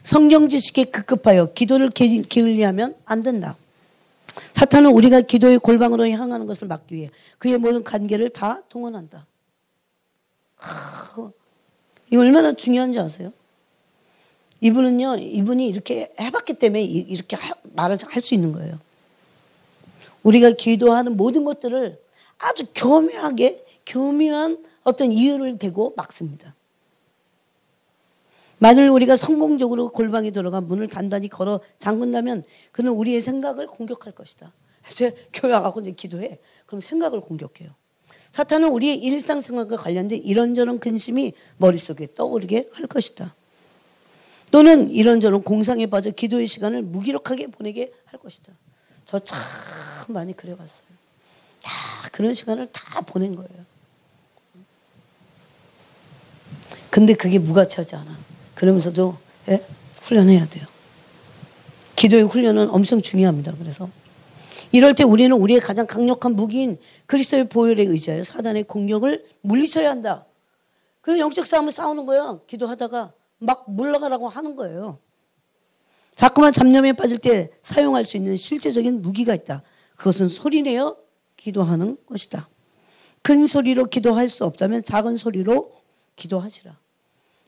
성경 지식에 급급하여 기도를 게을리하면 안 된다. 사탄은 우리가 기도의 골방으로 향하는 것을 막기 위해 그의 모든 관계를 다 동원한다. 이거 얼마나 중요한지 아세요? 이분이 이렇게 해봤기 때문에 이렇게 말을 할 수 있는 거예요. 우리가 기도하는 모든 것들을 아주 교묘한 어떤 이유를 대고 막습니다. 만일 우리가 성공적으로 골방에 들어가 문을 단단히 걸어 잠근다면 그는 우리의 생각을 공격할 것이다. 이제 교회 가고 이제 기도해. 그럼 생각을 공격해요. 사탄은 우리의 일상생활과 관련된 이런저런 근심이 머릿속에 떠오르게 할 것이다. 또는 이런저런 공상에 빠져 기도의 시간을 무기력하게 보내게 할 것이다. 저 참 많이 그래봤어요. 다 그런 시간을 다 보낸 거예요. 근데 그게 무가치하지 않아. 그러면서도 훈련해야 돼요. 기도의 훈련은 엄청 중요합니다. 그래서 이럴 때 우리는 우리의 가장 강력한 무기인 그리스도의 보혈에 의지하여 사단의 공격을 물리쳐야 한다. 그래서 영적 싸움을 싸우는 거예요. 기도하다가 막 물러가라고 하는 거예요. 자꾸만 잡념에 빠질 때 사용할 수 있는 실제적인 무기가 있다. 그것은 소리내어 기도하는 것이다. 큰 소리로 기도할 수 없다면 작은 소리로 기도하시라.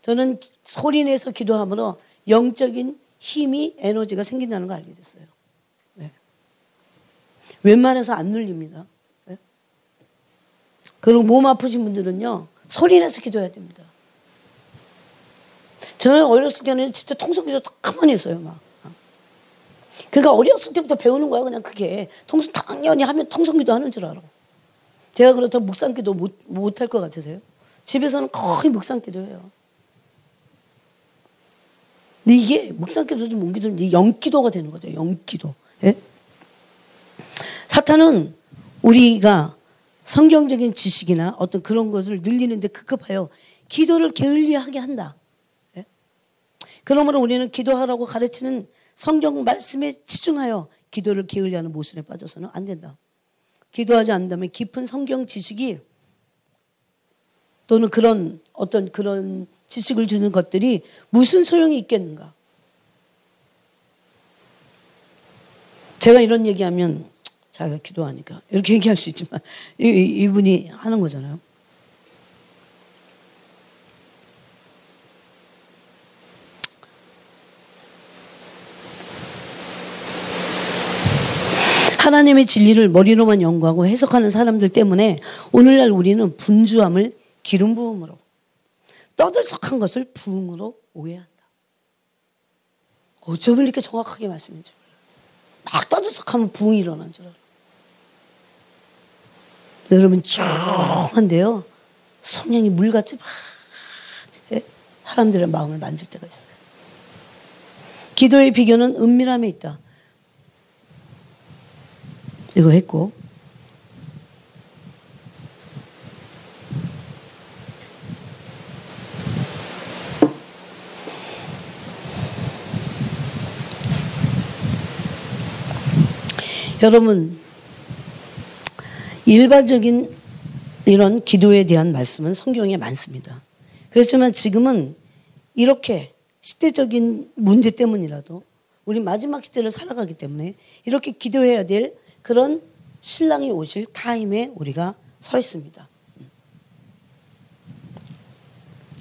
저는 소리내서 기도함으로 영적인 힘이 에너지가 생긴다는 걸 알게 됐어요. 네. 웬만해서 안 눌립니다. 네. 그리고 몸 아프신 분들은요, 소리내서 기도해야 됩니다. 저는 어렸을 때는 진짜 통성기도 가만히 했어요, 막. 그러니까 어렸을 때부터 배우는 거야, 그냥 그게. 당연히 하면 통성기도 하는 줄 알아. 제가 그렇다면 묵상기도 못할 것 같으세요? 집에서는 거의 묵상기도 해요. 근데 이게 묵상기도 좀 옮기도 이제 영기도가 되는 거죠, 영기도. 예? 사탄은 우리가 성경적인 지식이나 어떤 그런 것을 늘리는데 급급하여 기도를 게을리하게 한다. 예? 그러므로 우리는 기도하라고 가르치는 성경 말씀에 치중하여 기도를 게을리하는 모순에 빠져서는 안 된다. 기도하지 않는다면 깊은 성경 지식이 또는 그런 지식을 주는 것들이 무슨 소용이 있겠는가? 제가 이런 얘기하면 자기가 기도하니까 이렇게 얘기할 수 있지만 이분이 하는 거잖아요. 하나님의 진리를 머리로만 연구하고 해석하는 사람들 때문에 오늘날 우리는 분주함을 기름 부음으로, 떠들썩한 것을 부흥으로 오해한다. 어쩌면 이렇게 정확하게 말씀인지 몰라요. 막 떠들썩하면 부흥이 일어난 줄 알아. 여러분 조용한데요. 성령이 물같이 막 사람들의 마음을 만질 때가 있어요. 기도의 비결은 은밀함에 있다. 이거 했고, 여러분 일반적인 이런 기도에 대한 말씀은 성경에 많습니다. 그렇지만 지금은 이렇게 시대적인 문제 때문이라도 우리 마지막 시대를 살아가기 때문에 이렇게 기도해야 될 그런 신랑이 오실 타임에 우리가 서 있습니다.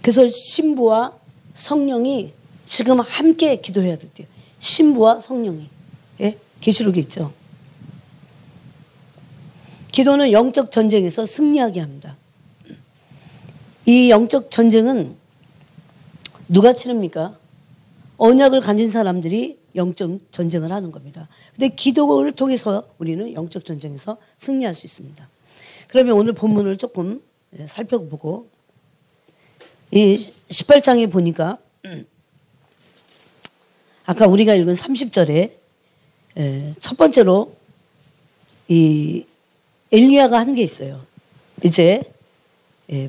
그래서 신부와 성령이 지금 함께 기도해야 돼요. 신부와 성령이. 예? 계시록에 있죠. 기도는 영적 전쟁에서 승리하게 합니다. 이 영적 전쟁은 누가 치릅니까? 언약을 가진 사람들이 영적 전쟁을 하는 겁니다. 근데 기도를 통해서 우리는 영적 전쟁에서 승리할 수 있습니다. 그러면 오늘 본문을 조금 살펴보고, 이 18장에 보니까 아까 우리가 읽은 30절에 첫 번째로 이 엘리야가 한 게 있어요. 이제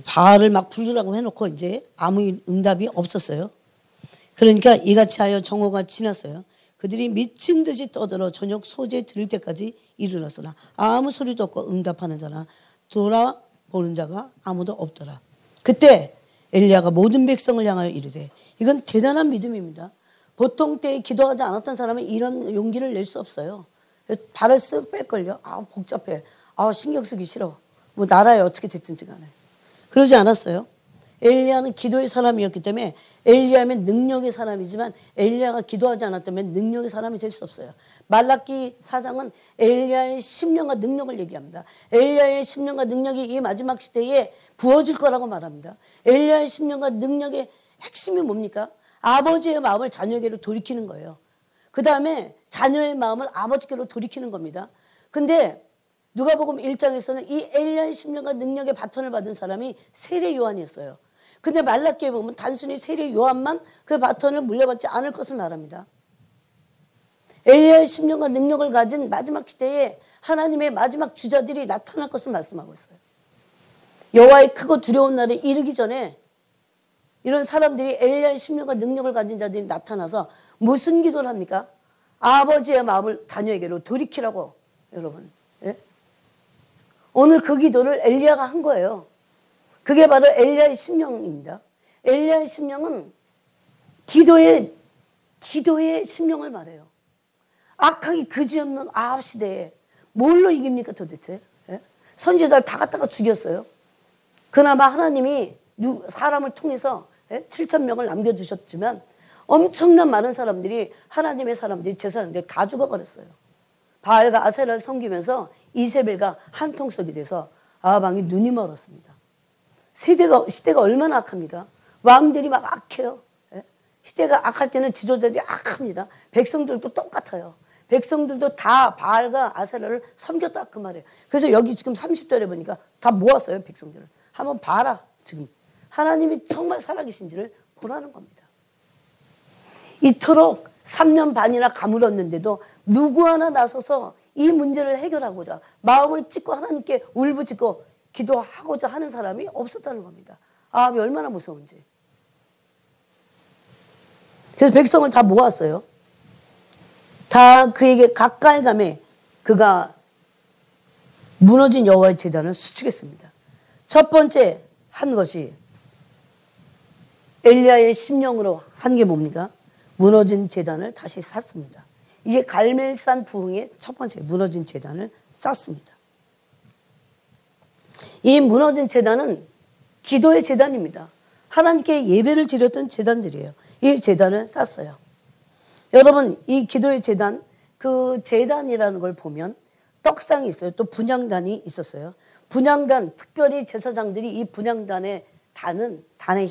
바알을 막 부르라고 해놓고 이제 아무 응답이 없었어요. 그러니까 이같이 하여 정오가 지났어요. 그들이 미친 듯이 떠들어 저녁 소재 들을 때까지 이르렀으나 아무 소리도 없고 응답하는 자나 돌아보는 자가 아무도 없더라. 그때 엘리야가 모든 백성을 향하여 이르되, 이건 대단한 믿음입니다. 보통 때 기도하지 않았던 사람은 이런 용기를 낼 수 없어요. 발을 쓱 뺄걸요. 아 복잡해. 아 신경 쓰기 싫어. 뭐 나라에 어떻게 됐든지 간에. 그러지 않았어요. 엘리야는 기도의 사람이었기 때문에 엘리야면 능력의 사람이지만 엘리야가 기도하지 않았다면 능력의 사람이 될 수 없어요. 말라기 4장은 엘리야의 심령과 능력을 얘기합니다. 엘리야의 심령과 능력이 이 마지막 시대에 부어질 거라고 말합니다. 엘리야의 심령과 능력의 핵심이 뭡니까? 아버지의 마음을 자녀에게로 돌이키는 거예요. 그 다음에 자녀의 마음을 아버지께로 돌이키는 겁니다. 근데 누가복음 1장에서는 이 엘리야의 심령과 능력의 바톤을 받은 사람이 세례 요한이었어요. 근데 말라기에 보면 단순히 세례 요한만 그 바톤을 물려받지 않을 것을 말합니다. 엘리야의 심령과 능력을 가진 마지막 시대에 하나님의 마지막 주자들이 나타날 것을 말씀하고 있어요. 여호와의 크고 두려운 날에 이르기 전에 이런 사람들이 엘리야의 심령과 능력을 가진 자들이 나타나서 무슨 기도를 합니까? 아버지의 마음을 자녀에게로 돌이키라고. 여러분, 예? 오늘 그 기도를 엘리야가 한 거예요. 그게 바로 엘리야의 심령입니다. 엘리야의 심령은 기도의 심령을 말해요. 악하기 그지없는 아합 시대에 뭘로 이깁니까 도대체? 예? 선지자를 다 갖다가 죽였어요. 그나마 하나님이 사람을 통해서 7,000명을 남겨두셨지만 엄청난 많은 사람들이 하나님의 사람들이 제사장들이 다 죽어버렸어요. 바알과 아세라를 섬기면서 이세벨과 한통속이 돼서 아합 왕이 눈이 멀었습니다. 시대가 얼마나 악합니까? 왕들이 막 악해요. 시대가 악할 때는 지도자들이 악합니다. 백성들도 똑같아요. 백성들도 다 바알과 아세라를 섬겼다 그 말이에요. 그래서 여기 지금 30절에 보니까 다 모았어요. 백성들을. 한번 봐라. 지금 하나님이 정말 살아계신지를 보라는 겁니다. 이토록 3년 반이나 가물었는데도 누구 하나 나서서 이 문제를 해결하고자 마음을 찢고 하나님께 울부짖고 기도하고자 하는 사람이 없었다는 겁니다. 아합이 얼마나 무서운지. 그래서 백성을 다 모았어요. 다 그에게 가까이 가매 그가 무너진 여호와의 제단을 수축했습니다. 첫 번째 한 것이 엘리야의 심령으로 한 게 뭡니까? 무너진 제단을 다시 쌌습니다. 이게 갈멜산 부흥의 첫 번째 무너진 제단을 쌌습니다. 이 무너진 제단은 기도의 제단입니다. 하나님께 예배를 드렸던 제단들이에요. 이 제단을 쌌어요. 여러분 이 기도의 제단, 그 제단이라는 걸 보면 떡상이 있어요. 또 분향단이 있었어요. 분향단, 특별히 제사장들이 이 분향단의 단의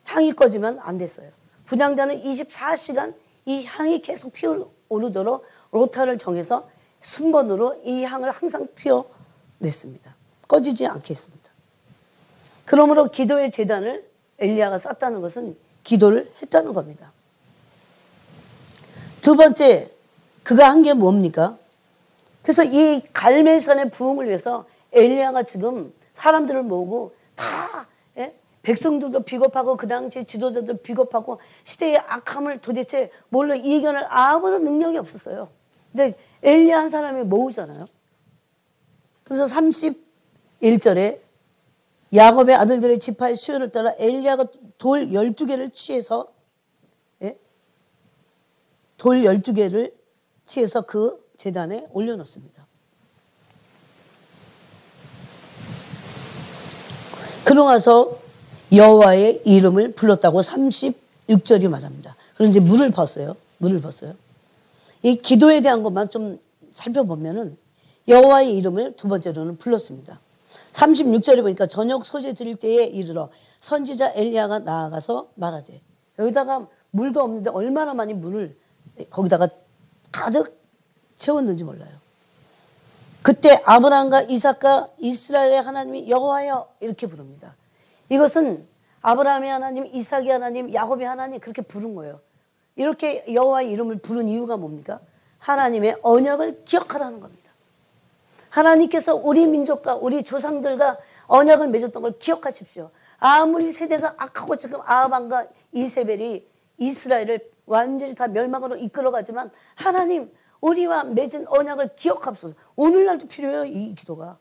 향이 꺼지면 안 됐어요. 분향단은 24시간 이 향이 계속 피어오르도록 로타를 정해서 순번으로 이 향을 항상 피워냈습니다. 꺼지지 않겠습니다. 그러므로 기도의 제단을 엘리야가 쌓았다는 것은 기도를 했다는 겁니다. 두 번째, 그가 한 게 뭡니까? 그래서 이 갈멜산의 부흥을 위해서 엘리야가 지금 사람들을 모으고 다 백성들도 비겁하고 그 당시 지도자들 비겁하고 시대의 악함을 도대체 뭘로 이겨낼 아무도 능력이 없었어요. 근데 엘리야 한 사람이 모으잖아요. 그래서 31절에 야곱의 아들들의 지파의 수요를 따라 엘리야가 돌 12개를 취해서 돌 12개를 취해서 그 제단에 올려놓습니다. 그러고 나서 여호와의 이름을 불렀다고 36절이 말합니다. 그런데 물을 벗어요. 이 기도에 대한 것만 좀 살펴보면은 여호와의 이름을 두 번째로는 불렀습니다. 36절에 보니까 저녁 소재 드릴 때에 이르러 선지자 엘리야가 나아가서 말하되, 여기다가 물도 없는데 얼마나 많이 물을 거기다가 가득 채웠는지 몰라요. 그때 아브라함과 이삭과 이스라엘의 하나님이 여호와여 이렇게 부릅니다. 이것은 아브라함의 하나님, 이삭의 하나님, 야곱의 하나님 그렇게 부른 거예요. 이렇게 여호와의 이름을 부른 이유가 뭡니까? 하나님의 언약을 기억하라는 겁니다. 하나님께서 우리 민족과 우리 조상들과 언약을 맺었던 걸 기억하십시오. 아무리 세대가 악하고 지금 아합과 이세벨이 이스라엘을 완전히 다 멸망으로 이끌어가지만 하나님 우리와 맺은 언약을 기억합시다. 오늘날도 필요해요. 이 기도가.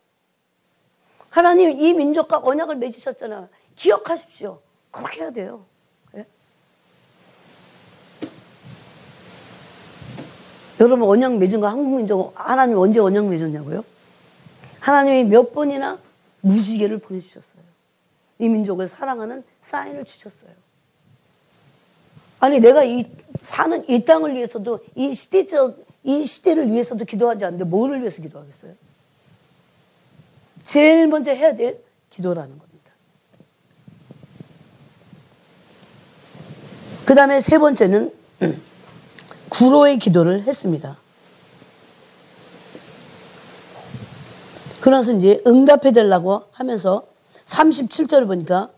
하나님 이 민족과 언약을 맺으셨잖아요. 기억하십시오. 그렇게 해야 돼요. 예? 여러분 언약 맺은 거 한국 민족 하나님 언제 언약 맺었냐고요? 하나님이 몇 번이나 무지개를 보내주셨어요. 이 민족을 사랑하는 사인을 주셨어요. 아니 내가 사는 이 땅을 위해서도 이 시대를 위해서도 기도하지 않는데 뭐를 위해서 기도하겠어요? 제일 먼저 해야 될 기도라는 겁니다. 그 다음에 세 번째는 구로의 기도를 했습니다. 그러면서 이제 응답해 달라고 하면서 37절을 보니까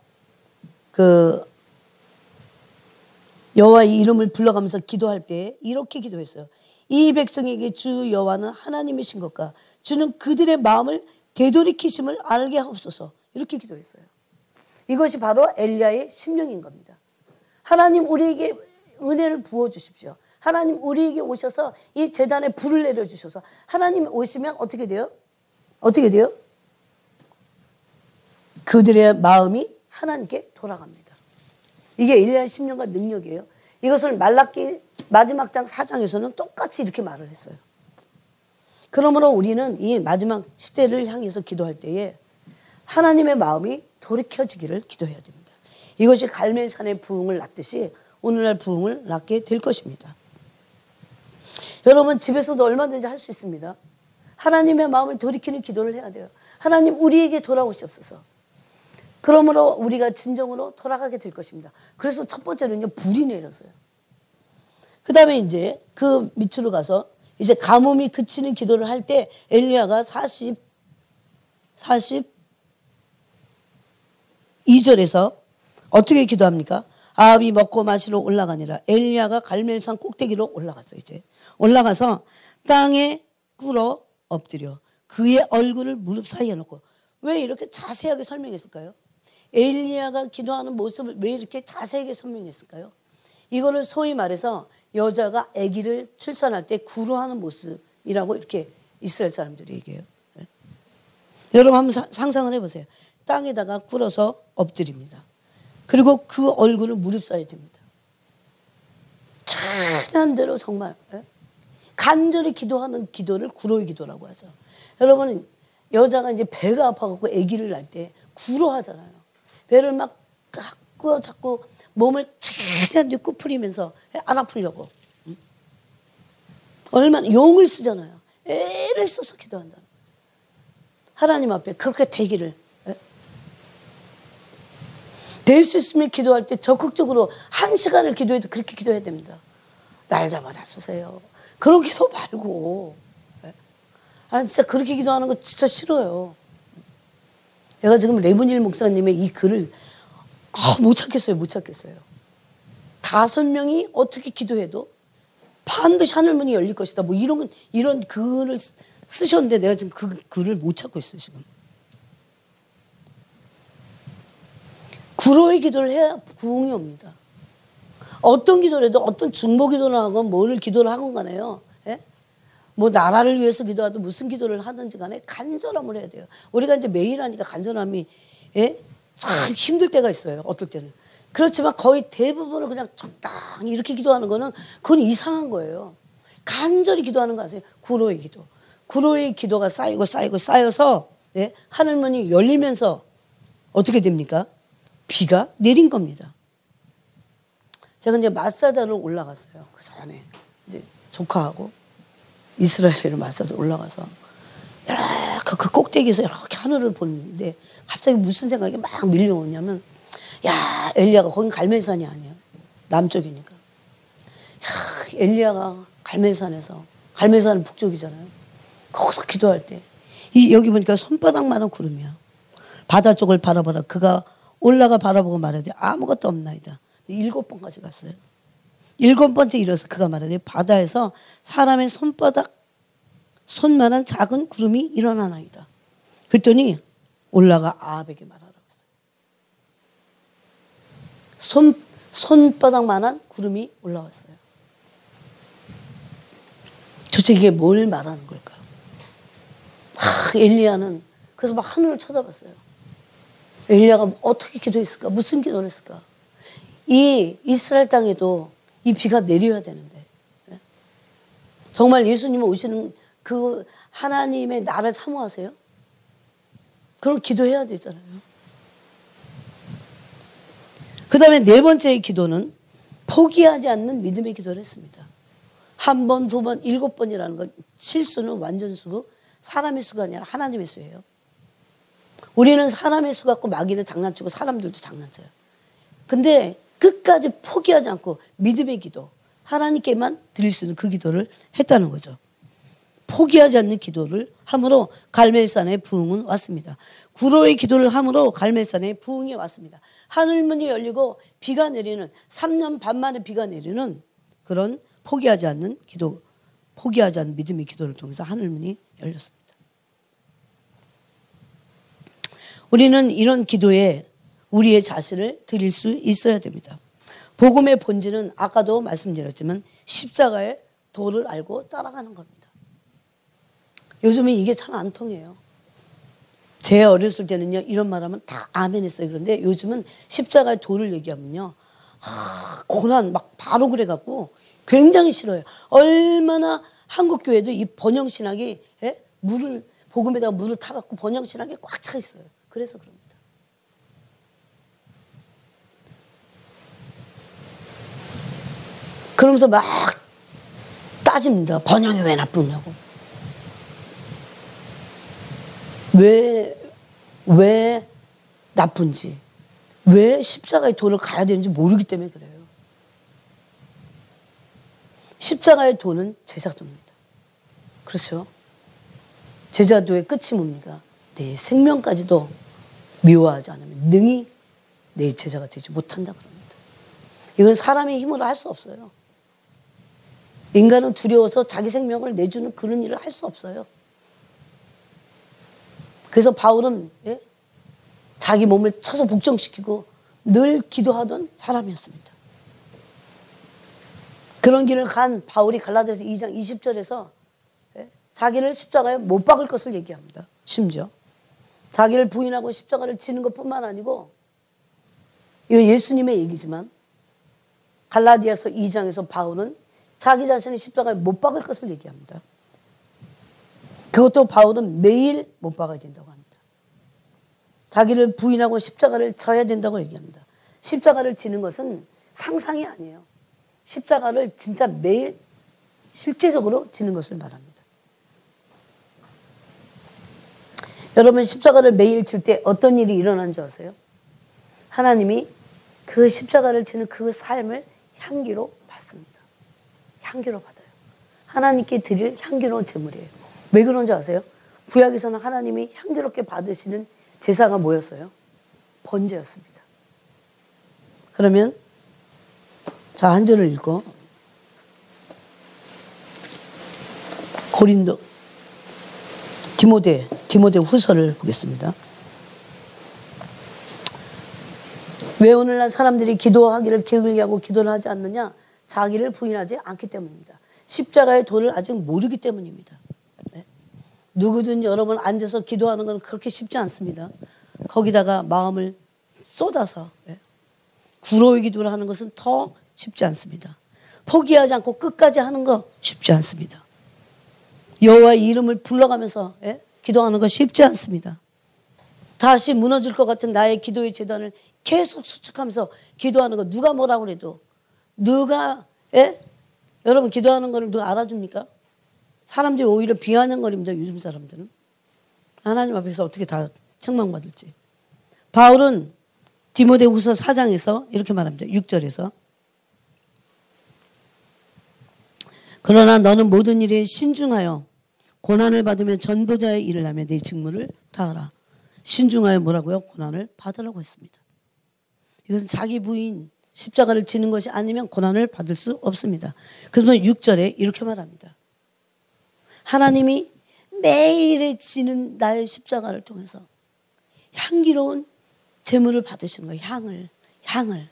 그 여호와의 이름을 불러가면서 기도할 때 이렇게 기도했어요. 이 백성에게 주 여호와는 하나님이신 것과 주는 그들의 마음을 되돌이키심을 알게 하옵소서. 이렇게 기도했어요. 이것이 바로 엘리야의 심령인 겁니다. 하나님 우리에게 은혜를 부어주십시오. 하나님 우리에게 오셔서 이 제단에 불을 내려주셔서 하나님 오시면 어떻게 돼요? 어떻게 돼요? 그들의 마음이 하나님께 돌아갑니다. 이게 엘리야의 심령과 능력이에요. 이것을 말라기 마지막 장 4장에서는 똑같이 이렇게 말을 했어요. 그러므로 우리는 이 마지막 시대를 향해서 기도할 때에 하나님의 마음이 돌이켜지기를 기도해야 됩니다. 이것이 갈멜산의 부흥을 낳듯이 오늘날 부흥을 낳게 될 것입니다. 여러분 집에서도 얼마든지 할 수 있습니다. 하나님의 마음을 돌이키는 기도를 해야 돼요. 하나님 우리에게 돌아오시옵소서. 그러므로 우리가 진정으로 돌아가게 될 것입니다. 그래서 첫 번째는요 불이 내렸어요. 그 다음에 이제 그 밑으로 가서 이제 가뭄이 그치는 기도를 할 때 엘리야가 42절에서 어떻게 기도합니까? 아합이 먹고 마시러 올라가니라. 엘리야가 갈멜산 꼭대기로 올라갔어요. 이제 올라가서 땅에 꿇어 엎드려 그의 얼굴을 무릎 사이에 놓고. 왜 이렇게 자세하게 설명했을까요? 엘리야가 기도하는 모습을 왜 이렇게 자세하게 설명했을까요? 이거를 소위 말해서 여자가 아기를 출산할 때 구루하는 모습이라고 이렇게 이스라엘 사람들이 얘기해요. 네? 여러분 한번 상상을 해보세요. 땅에다가 꿇어서 엎드립니다. 그리고 그 얼굴을 무릎 사이에 댑니다. 찬한 대로 정말 간절히 기도하는 기도를 구로의 기도라고 하죠. 여러분 여자가 이제 배가 아파갖고 아기를 낳을 때 구로하잖아요. 배를 막 깎고 자꾸 몸을 최대한 끄푸리면서 안 아프려고. 얼마나 용을 쓰잖아요. 애를 써서 기도한다는 거죠. 하나님 앞에 그렇게 되기를. 될 수 있으면 기도할 때 적극적으로 1시간을 기도해도 그렇게 기도해야 됩니다. 날 잡아주세요. 그런 기도 말고. 아 진짜 그렇게 기도하는 거 진짜 싫어요. 제가 지금 레문일 목사님의 이 글을 못 찾겠어요. 못 찾겠어요. 5명이 어떻게 기도해도 반드시 하늘문이 열릴 것이다. 뭐 이런 글을 쓰셨는데 내가 지금 그 글을 못 찾고 있어요. 지금. 구로의 기도를 해야 부흥이 옵니다. 어떤 기도를 해도 어떤 중보 기도를 하건 뭐를 기도를 하건 간에요. 예? 뭐 나라를 위해서 기도하든 무슨 기도를 하든지 간에 간절함을 해야 돼요. 우리가 이제 매일 하니까 간절함이 예? 참 힘들 때가 있어요. 어떨 때는. 그렇지만 거의 대부분을 그냥 적당히 이렇게 기도하는 거는 그건 이상한 거예요. 간절히 기도하는 거 아세요? 구로의 기도. 구로의 기도가 쌓이고 쌓이고 쌓여서 예? 하늘문이 열리면서 어떻게 됩니까? 비가 내린 겁니다. 제가 이제 마사다를 올라갔어요. 그 전에 이제 조카하고 이스라엘에 마사다 올라가서 그 꼭대기에서 이렇게 하늘을 보는데 갑자기 무슨 생각이 막 밀려오냐면 야 엘리야가 거긴 갈멜산이 아니에요. 남쪽이니까. 야 엘리야가 갈멜산에서 갈멜산은 북쪽이잖아요. 거기서 기도할 때 여기 보니까 손바닥만한 구름이야. 바다 쪽을 바라보라. 그가 올라가 바라보고 말하되 아무것도 없나이다. 7번까지 갔어요. 7번째 일어서 그가 말하되 바다에서 사람의 손만한 작은 구름이 일어나나이다. 그랬더니 올라가 아합에게 말하라고 했어요. 손바닥만한 구름이 올라왔어요. 도대체 이게 뭘 말하는 걸까요? 엘리야는 그래서 막 하늘을 쳐다봤어요. 엘리야가 어떻게 기도했을까? 무슨 기도를 했을까? 이 이스라엘 땅에도 이 비가 내려야 되는데 정말 예수님 오시는 그 하나님의 나라를 사모하세요? 그럼 기도해야 되잖아요. 그 다음에 4번째의 기도는 포기하지 않는 믿음의 기도를 했습니다. 1번, 2번, 7번이라는 건 실수는 완전수고 사람의 수가 아니라 하나님의 수예요. 우리는 사람의 수 갖고 마귀는 장난치고 사람들도 장난쳐요. 근데 끝까지 포기하지 않고 믿음의 기도, 하나님께만 드릴 수 있는 그 기도를 했다는 거죠. 포기하지 않는 기도를 함으로 갈멜산의 부흥은 왔습니다. 구로의 기도를 함으로 갈멜산의 부흥이 왔습니다. 하늘문이 열리고 비가 내리는 3년 반 만에 비가 내리는 그런 포기하지 않는 기도, 포기하지 않는 믿음의 기도를 통해서 하늘문이 열렸습니다. 우리는 이런 기도에 우리의 자신을 드릴 수 있어야 됩니다. 복음의 본질은 아까도 말씀드렸지만 십자가의 도를 알고 따라가는 겁니다. 요즘은 이게 참 안 통해요. 제 어렸을 때는요 이런 말하면 다 아멘 했어요. 그런데 요즘은 십자가의 도를 얘기하면요 고난 막 바로 그래갖고 굉장히 싫어요. 얼마나 한국교회도 이 번영신학이 복음에다가 물을 타갖고 번영신학이 꽉 차 있어요. 그래서 그럽니다. 그러면서 막 따집니다. 번영이 왜 나쁘냐고. 왜 나쁜지, 왜 십자가의 도를 가야 되는지 모르기 때문에 그래요. 십자가의 도는 제자도입니다. 그렇죠? 제자도의 끝이 뭡니까? 내 생명까지도 미워하지 않으면 능히 내 제자가 되지 못한다 그럽니다. 이건 사람의 힘으로 할 수 없어요. 인간은 두려워서 자기 생명을 내주는 그런 일을 할 수 없어요. 그래서 바울은 자기 몸을 쳐서 복종시키고 늘 기도하던 사람이었습니다. 그런 길을 간 바울이 갈라디아서 2장 20절에서 자기를 십자가에 못 박을 것을 얘기합니다. 심지어 자기를 부인하고 십자가를 지는 것뿐만 아니고 이거 예수님의 얘기지만 갈라디아서 2장에서 바울은 자기 자신을 십자가에 못 박을 것을 얘기합니다. 그것도 바울은 매일 못 박아야 된다고 합니다. 자기를 부인하고 십자가를 져야 된다고 얘기합니다. 십자가를 지는 것은 상상이 아니에요. 십자가를 진짜 매일 실제적으로 지는 것을 말합니다. 여러분 십자가를 매일 질 때 어떤 일이 일어나는 줄 아세요? 하나님이 그 십자가를 지는 그 삶을 향기로 받습니다. 향기로 받아요. 하나님께 드릴 향기로운 제물이에요. 왜 그런 줄 아세요? 구약에서는 하나님이 향기롭게 받으시는 제사가 뭐였어요? 번제였습니다. 그러면 자, 한 절을 읽고 고린도 디모데 후서를 보겠습니다. 왜 오늘날 사람들이 기도하기를 게을리 하고 기도를 하지 않느냐? 자기를 부인하지 않기 때문입니다. 십자가의 도를 아직 모르기 때문입니다. 네. 누구든 여러분 앉아서 기도하는 건 그렇게 쉽지 않습니다. 거기다가 마음을 쏟아서 구로의 기도를 하는 것은 더 쉽지 않습니다. 포기하지 않고 끝까지 하는 거 쉽지 않습니다. 여호와의 이름을 불러가면서 기도하는 거 쉽지 않습니다. 다시 무너질 것 같은 나의 기도의 재단을 계속 수축하면서 기도하는 거 누가 뭐라고 그래도 누가 여러분 기도하는 거를 누가 알아줍니까? 사람들이 오히려 비아냥거립니다. 요즘 사람들은. 하나님 앞에서 어떻게 다 책망받을지. 바울은 디모데후서 4장에서 이렇게 말합니다. 6절에서 그러나 너는 모든 일에 신중하여 고난을 받으며 전도자의 일을 하며 네 직무를 다하라. 신중하여 뭐라고요? 고난을 받으라고 했습니다. 이것은 자기 부인 십자가를 지는 것이 아니면 고난을 받을 수 없습니다. 그래서 6절에 이렇게 말합니다. 하나님이 매일 지는 나의 십자가를 통해서 향기로운 제물을 받으시는 거예요. 향을.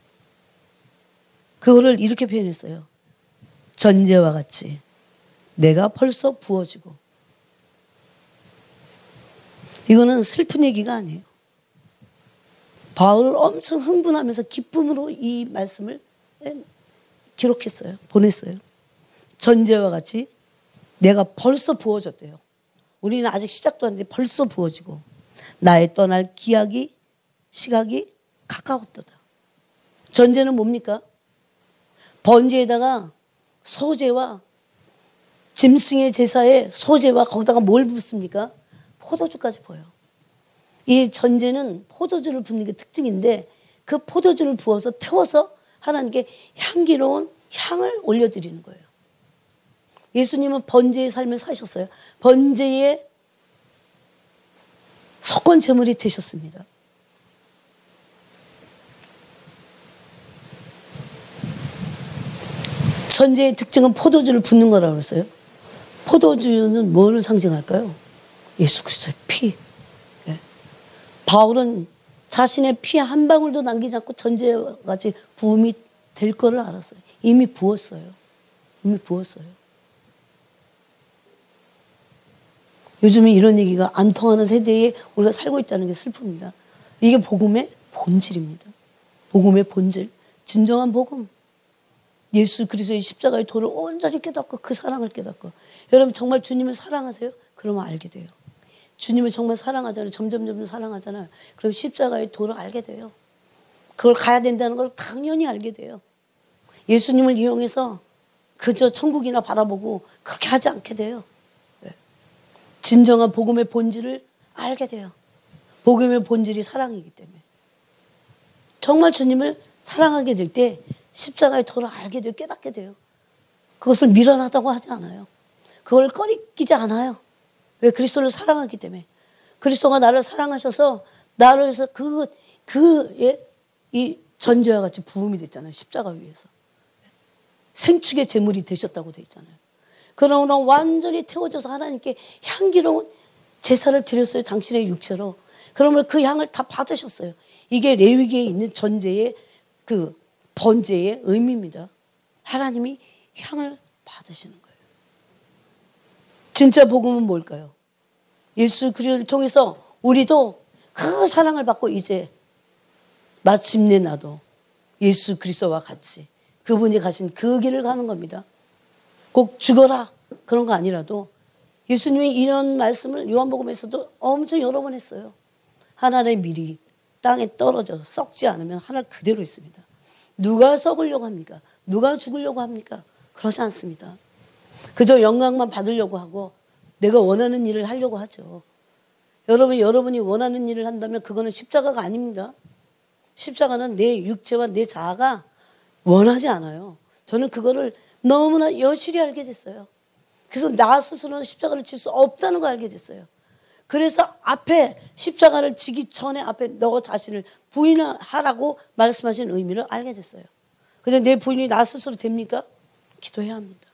그거를 이렇게 표현했어요. 전제와 같이 내가 벌써 부어지고. 이거는 슬픈 얘기가 아니에요. 바울을 엄청 흥분하면서 기쁨으로 이 말씀을 기록했어요. 보냈어요. 전제와 같이 내가 벌써 부어졌대요. 우리는 아직 시작도 안 했는데 벌써 부어지고 나의 떠날 시각이 가까웠도다. 전제는 뭡니까? 번제에다가 소제와 짐승의 제사에 소제와 거기다가 뭘 붓습니까? 포도주까지 부어요. 이 전제는 포도주를 붓는 게 특징인데 그 포도주를 부어서 태워서 하나님께 향기로운 향을 올려드리는 거예요. 예수님은 번제의 삶을 사셨어요. 번제의 속건 제물이 되셨습니다. 전제의 특징은 포도주를 붓는 거라고 그랬어요. 포도주는 뭐를 상징할까요? 예수 그리스도의 피. 바울은 자신의 피 한 방울도 남기지 않고 전제와 같이 부음이 될 거를 알았어요. 이미 부었어요. 요즘에 이런 얘기가 안 통하는 세대에 우리가 살고 있다는 게 슬픕니다. 이게 복음의 본질입니다. 복음의 본질. 진정한 복음. 예수 그리스도의 십자가의 도를 온전히 깨닫고 그 사랑을 깨닫고. 여러분 정말 주님을 사랑하세요? 그러면 알게 돼요. 주님을 정말 사랑하잖아요. 점점 사랑하잖아요. 그럼 십자가의 도를 알게 돼요. 그걸 가야 된다는 걸 당연히 알게 돼요. 예수님을 이용해서 그저 천국이나 바라보고 그렇게 하지 않게 돼요. 진정한 복음의 본질을 알게 돼요. 복음의 본질이 사랑이기 때문에. 정말 주님을 사랑하게 될 때 십자가의 도를 알게 돼요. 깨닫게 돼요. 그것을 미련하다고 하지 않아요. 그걸 꺼리끼지 않아요. 왜? 그리스도를 사랑하기 때문에. 그리스도가 나를 사랑하셔서 나를 위해서 이 전제와 같이 부음이 됐잖아요. 십자가 위에서. 생축의 제물이 되셨다고 돼 있잖아요. 그러나 완전히 태워져서 하나님께 향기로운 제사를 드렸어요. 당신의 육체로. 그러면 그 향을 다 받으셨어요. 이게 레위기에 있는 전제의 그 번제의 의미입니다. 하나님이 향을 받으시는 거예요. 진짜 복음은 뭘까요? 예수 그리스도를 통해서 우리도 그 사랑을 받고 이제 마침내 나도 예수 그리스도와 같이 그분이 가신 그 길을 가는 겁니다. 꼭 죽어라 그런 거 아니라도 예수님이 이런 말씀을 요한복음에서도 엄청 여러 번 했어요. 하나님의 밀이 땅에 떨어져 썩지 않으면 하나 그대로 있습니다. 누가 썩으려고 합니까? 누가 죽으려고 합니까? 그러지 않습니다. 그저 영광만 받으려고 하고 내가 원하는 일을 하려고 하죠. 여러분이 원하는 일을 한다면 그거는 십자가가 아닙니다. 십자가는 내 육체와 내 자아가 원하지 않아요. 저는 그거를 너무나 여실히 알게 됐어요. 그래서 나 스스로는 십자가를 칠 수 없다는 걸 알게 됐어요. 그래서 앞에 십자가를 지기 전에 앞에 너 자신을 부인하라고 말씀하신 의미를 알게 됐어요. 근데 내 부인이 나 스스로 됩니까? 기도해야 합니다.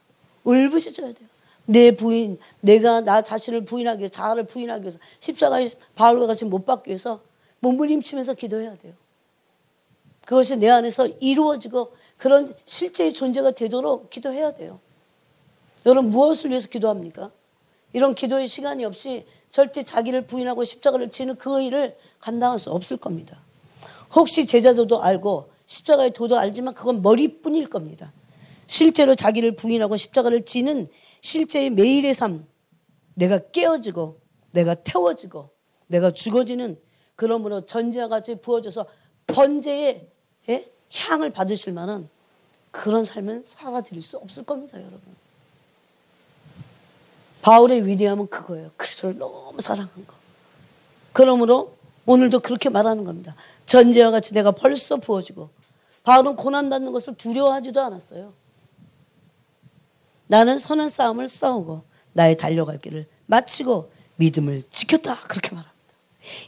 울부짖어야 돼요. 내 부인, 내가 나 자신을 부인하기 위해서, 자아를 부인하기 위해서, 십자가에 바울과 같이 못 박기 위해서 몸부림치면서 기도해야 돼요. 그것이 내 안에서 이루어지고 그런 실제의 존재가 되도록 기도해야 돼요. 여러분 무엇을 위해서 기도합니까? 이런 기도의 시간이 없이 절대 자기를 부인하고 십자가를 지는 그 일을 감당할 수 없을 겁니다. 혹시 제자도도 알고 십자가의 도도 알지만 그건 머리뿐일 겁니다. 실제로 자기를 부인하고 십자가를 지는 실제의 매일의 삶, 내가 깨어지고 내가 태워지고 내가 죽어지는, 그러므로 전제와 같이 부어져서 번제의 향을 받으실 만한 그런 삶은 살아드릴 수 없을 겁니다, 여러분. 바울의 위대함은 그거예요. 그리스도를 너무 사랑한 거. 그러므로 오늘도 그렇게 말하는 겁니다. 전제와 같이 내가 벌써 부어지고, 바울은 고난받는 것을 두려워하지도 않았어요. 나는 선한 싸움을 싸우고 나의 달려갈 길을 마치고 믿음을 지켰다, 그렇게 말합니다.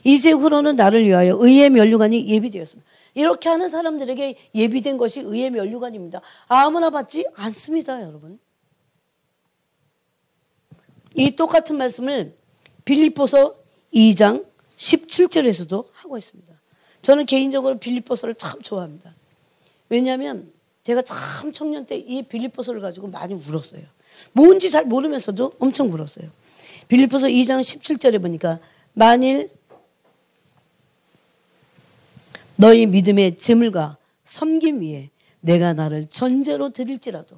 이제후로는 나를 위하여 의의 면류관이 예비되었습니다. 이렇게 하는 사람들에게 예비된 것이 의의 면류관입니다. 아무나 받지 않습니다, 여러분. 이 똑같은 말씀을 빌립보서 2장 17절에서도 하고 있습니다. 저는 개인적으로 빌립보서를 참 좋아합니다. 왜냐하면 제가 참 청년 때 이 빌립보서를 가지고 많이 울었어요. 뭔지 잘 모르면서도 엄청 울었어요. 빌립보서 2장 17절에 보니까 만일 너희 믿음의 재물과 섬김 위에 내가 나를 전제로 드릴지라도,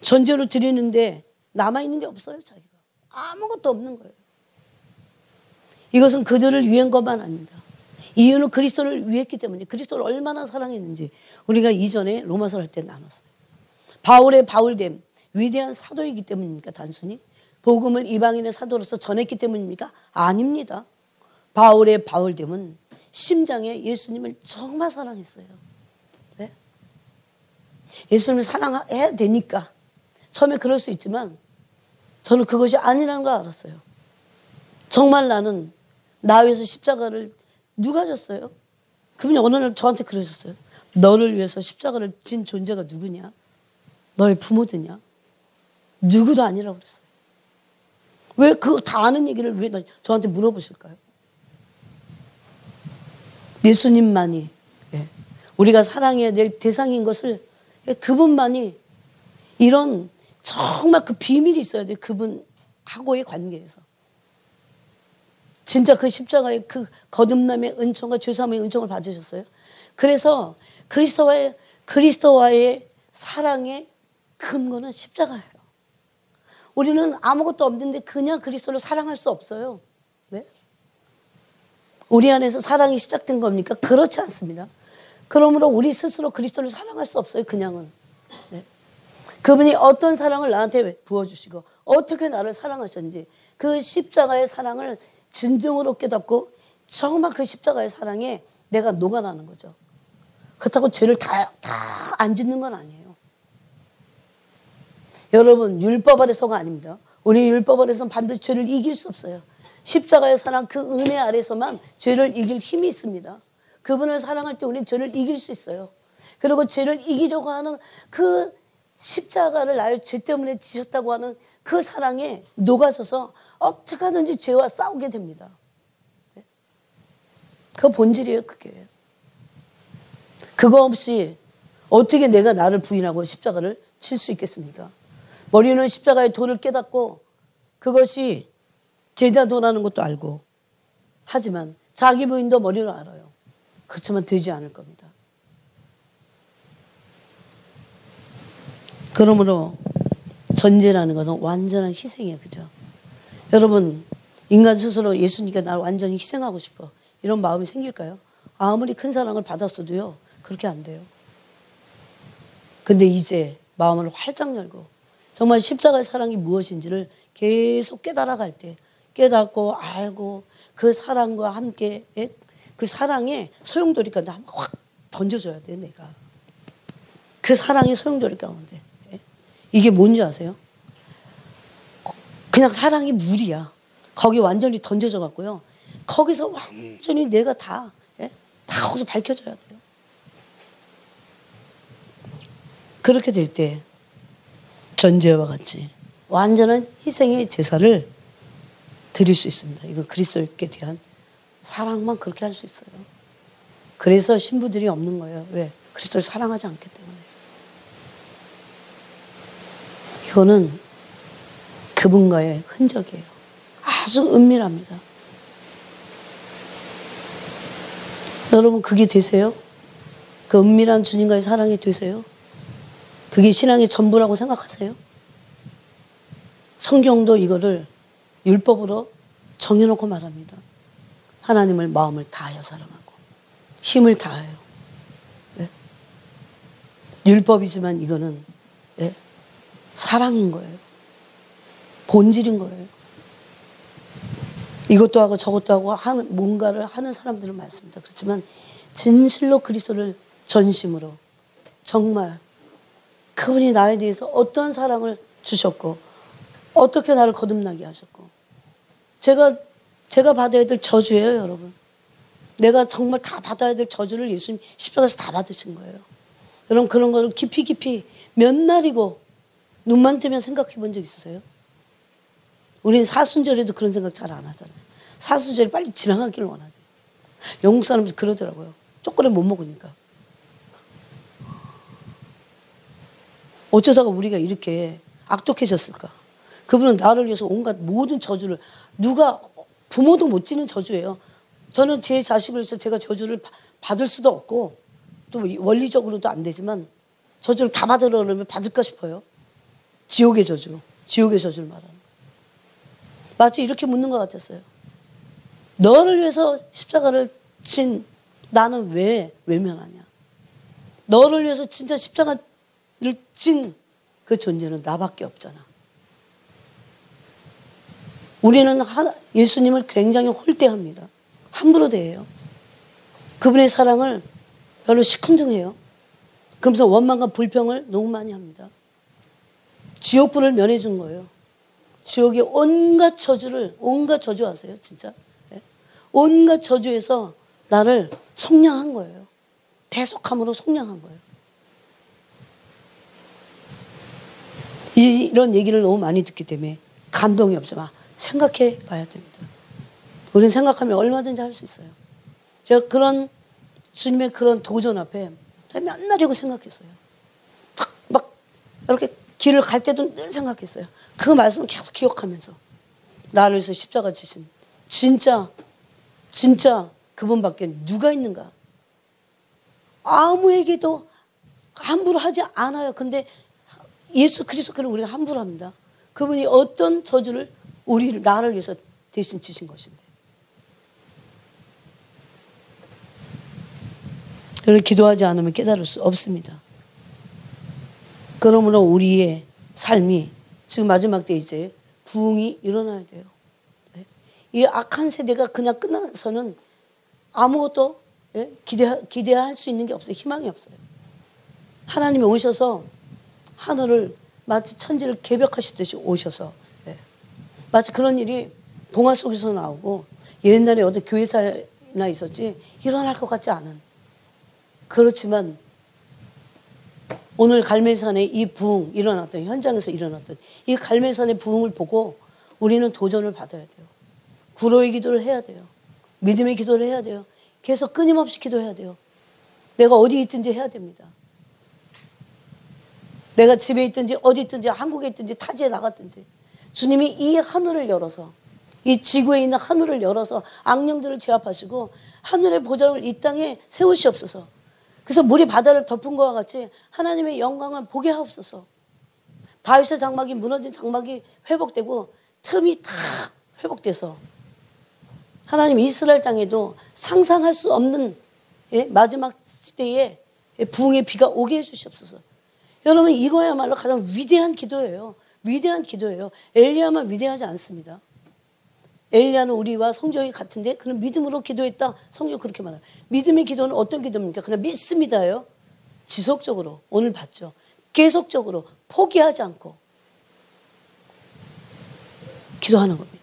전제로 드리는데 남아있는 게 없어요. 자기가 아무것도 없는 거예요. 이것은 그들을 위한 것만 아닙니다. 이유는 그리스도를 위했기 때문에, 그리스도를 얼마나 사랑했는지 우리가 이전에 로마서를 할 때 나눴어요. 바울의 바울됨, 위대한 사도이기 때문입니까? 단순히 복음을 이방인의 사도로서 전했기 때문입니까? 아닙니다. 바울의 바울됨은 심장에 예수님을 정말 사랑했어요. 네? 예수님을 사랑해야 되니까. 처음에 그럴 수 있지만 저는 그것이 아니라는 걸 알았어요. 정말 나는 나 위해서 십자가를 누가 졌어요? 그분이 어느 날 저한테 그러셨어요. 너를 위해서 십자가를 진 존재가 누구냐? 너의 부모드냐? 누구도 아니라고 그랬어요. 왜 그 다 아는 얘기를 왜 저한테 물어보실까요? 예수님만이 우리가 사랑해야 될 대상인 것을, 그분만이, 이런 정말 그 비밀이 있어야 돼요. 그분하고의 관계에서. 진짜 그 십자가의 그 거듭남의 은총과 죄사함의 은총을 받으셨어요. 그래서 그리스도와의 사랑의 근거는 십자가예요. 우리는 아무것도 없는데 그냥 그리스도를 사랑할 수 없어요. 네? 우리 안에서 사랑이 시작된 겁니까? 그렇지 않습니다. 그러므로 우리 스스로 그리스도를 사랑할 수 없어요. 그냥은. 네? 그분이 어떤 사랑을 나한테 부어주시고 어떻게 나를 사랑하셨는지, 그 십자가의 사랑을 진정으로 깨닫고 정말 그 십자가의 사랑에 내가 녹아나는 거죠. 그렇다고 죄를 다 안 짓는 건 아니에요. 여러분, 율법 아래서가 아닙니다. 우리 율법 아래서는 반드시 죄를 이길 수 없어요. 십자가의 사랑, 그 은혜 아래서만 죄를 이길 힘이 있습니다. 그분을 사랑할 때 우리는 죄를 이길 수 있어요. 그리고 죄를 이기려고 하는 그 십자가를 나의 죄 때문에 지셨다고 하는 그 사랑에 녹아서서 어떻게 하든지 죄와 싸우게 됩니다. 그 본질이에요, 그게. 그거 없이 어떻게 내가 나를 부인하고 십자가를 칠 수 있겠습니까? 머리는 십자가의 도를 깨닫고 그것이 제자도라는 것도 알고, 하지만 자기 부인도 머리로 알아요. 그렇지만 되지 않을 겁니다. 그러므로 전제라는 것은 완전한 희생이에요. 그죠? 여러분, 인간 스스로 예수님께 나를 완전히 희생하고 싶어, 이런 마음이 생길까요? 아무리 큰 사랑을 받았어도요, 그렇게 안 돼요. 근데 이제 마음을 활짝 열고 정말 십자가의 사랑이 무엇인지를 계속 깨달아갈 때, 깨닫고 알고 그 사랑과 함께 그 사랑의 소용돌이 가운데 한번 확 던져줘야 돼, 내가. 그 사랑의 소용돌이 가운데. 이게 뭔지 아세요? 그냥 사랑이 물이야. 거기 완전히 던져져 갖고요. 거기서 완전히 내가 다 거기서 밝혀져야 돼요. 그렇게 될 때 전제와 같이 완전한 희생의 제사를 드릴 수 있습니다. 이거 그리스도께 대한 사랑만 그렇게 할 수 있어요. 그래서 신부들이 없는 거예요. 왜? 그리스도를 사랑하지 않기 때문에. 이거는 그분과의 흔적이에요. 아주 은밀합니다. 여러분 그게 되세요? 그 은밀한 주님과의 사랑이 되세요? 그게 신앙의 전부라고 생각하세요? 성경도 이거를 율법으로 정해놓고 말합니다. 하나님을 마음을 다하여 사랑하고 힘을 다하여. 네? 율법이지만 이거는 사랑인 거예요. 본질인 거예요. 이것도 하고 저것도 하고 뭔가를 하는 사람들은 많습니다. 그렇지만 진실로 그리스도를 전심으로 정말 그분이 나에 대해서 어떤 사랑을 주셨고 어떻게 나를 거듭나게 하셨고 제가 받아야 될 저주예요, 여러분. 내가 정말 다 받아야 될 저주를 예수님 십자가에서 다 받으신 거예요. 여러분 그런 거를 깊이 몇 날이고 눈만 뜨면 생각해 본 적 있으세요? 우리는 사순절에도 그런 생각 잘 안 하잖아요. 사순절이 빨리 지나가기를 원하지. 영국 사람들이 그러더라고요. 초콜릿 못 먹으니까. 어쩌다가 우리가 이렇게 악독해졌을까? 그분은 나를 위해서 온갖 모든 저주를 누가 부모도 못 지는 저주예요. 저는 제 자식을 위해서 제가 저주를 받을 수도 없고 또 원리적으로도 안 되지만 저주를 다 받으려 그러면 받을까 싶어요. 지옥의 저주를 말하는 거예요. 마치 이렇게 묻는 것 같았어요. 너를 위해서 십자가를 진 나는 왜 외면하냐? 너를 위해서 진짜 십자가를 진 그 존재는 나밖에 없잖아. 우리는 예수님을 굉장히 홀대합니다. 함부로 대해요. 그분의 사랑을 별로 시큰둥해요. 그러면서 원망과 불평을 너무 많이 합니다. 지옥불을 면해준 거예요. 지옥의 온갖 저주 아세요? 진짜. 온갖 저주에서 나를 속량한 거예요. 대속함으로 속량한 거예요. 이런 얘기를 너무 많이 듣기 때문에 감동이 없지만 생각해 봐야 됩니다. 우리는 생각하면 얼마든지 할 수 있어요. 제가 그런 주님의 그런 도전 앞에 몇 날이고 생각했어요. 막 이렇게 길을 갈 때도 늘 생각했어요. 그 말씀을 계속 기억하면서 나를 위해서 십자가 지신 진짜 그분밖에 누가 있는가? 아무에게도 함부로 하지 않아요. 근데 예수 그리스도를 우리가 함부로 합니다. 그분이 어떤 저주를 나를 위해서 대신 지신 것인데. 그걸 기도하지 않으면 깨달을 수 없습니다. 그러므로 우리의 삶이 지금 마지막 때 이제 부흥이 일어나야 돼요. 이 악한 세대가 그냥 끝나서는 아무것도 기대할 수 있는 게 없어요. 희망이 없어요. 하나님이 오셔서 하늘을 마치 천지를 개벽하시듯이 오셔서 마치 그런 일이 동화 속에서 나오고 옛날에 어디 교회사나 있었지 일어날 것 같지 않은. 그렇지만 오늘 갈매산의 이 부흥 일어났던 현장에서 일어났던 이 갈매산의 부흥을 보고 우리는 도전을 받아야 돼요. 구로의 기도를 해야 돼요. 믿음의 기도를 해야 돼요. 계속 끊임없이 기도해야 돼요. 내가 어디 있든지 해야 됩니다. 내가 집에 있든지 어디 있든지 한국에 있든지 타지에 나갔든지 주님이 이 하늘을 열어서 이 지구에 있는 하늘을 열어서 악령들을 제압하시고 하늘의 보좌를 이 땅에 세우시옵소서. 그래서 물이 바다를 덮은 것과 같이 하나님의 영광을 보게 하옵소서. 다윗의 장막이 무너진 장막이 회복되고 틈이 다 회복돼서 하나님 이스라엘 땅에도 상상할 수 없는 마지막 시대에 부흥의 비가 오게 해주시옵소서. 여러분 이거야말로 가장 위대한 기도예요. 위대한 기도예요. 엘리야만 위대하지 않습니다. 엘리야는 우리와 성경이 같은데 그는 믿음으로 기도했다. 성경 그렇게 말해요. 믿음의 기도는 어떤 기도입니까? 그냥 믿습니다요. 지속적으로 오늘 봤죠. 계속적으로 포기하지 않고 기도하는 겁니다.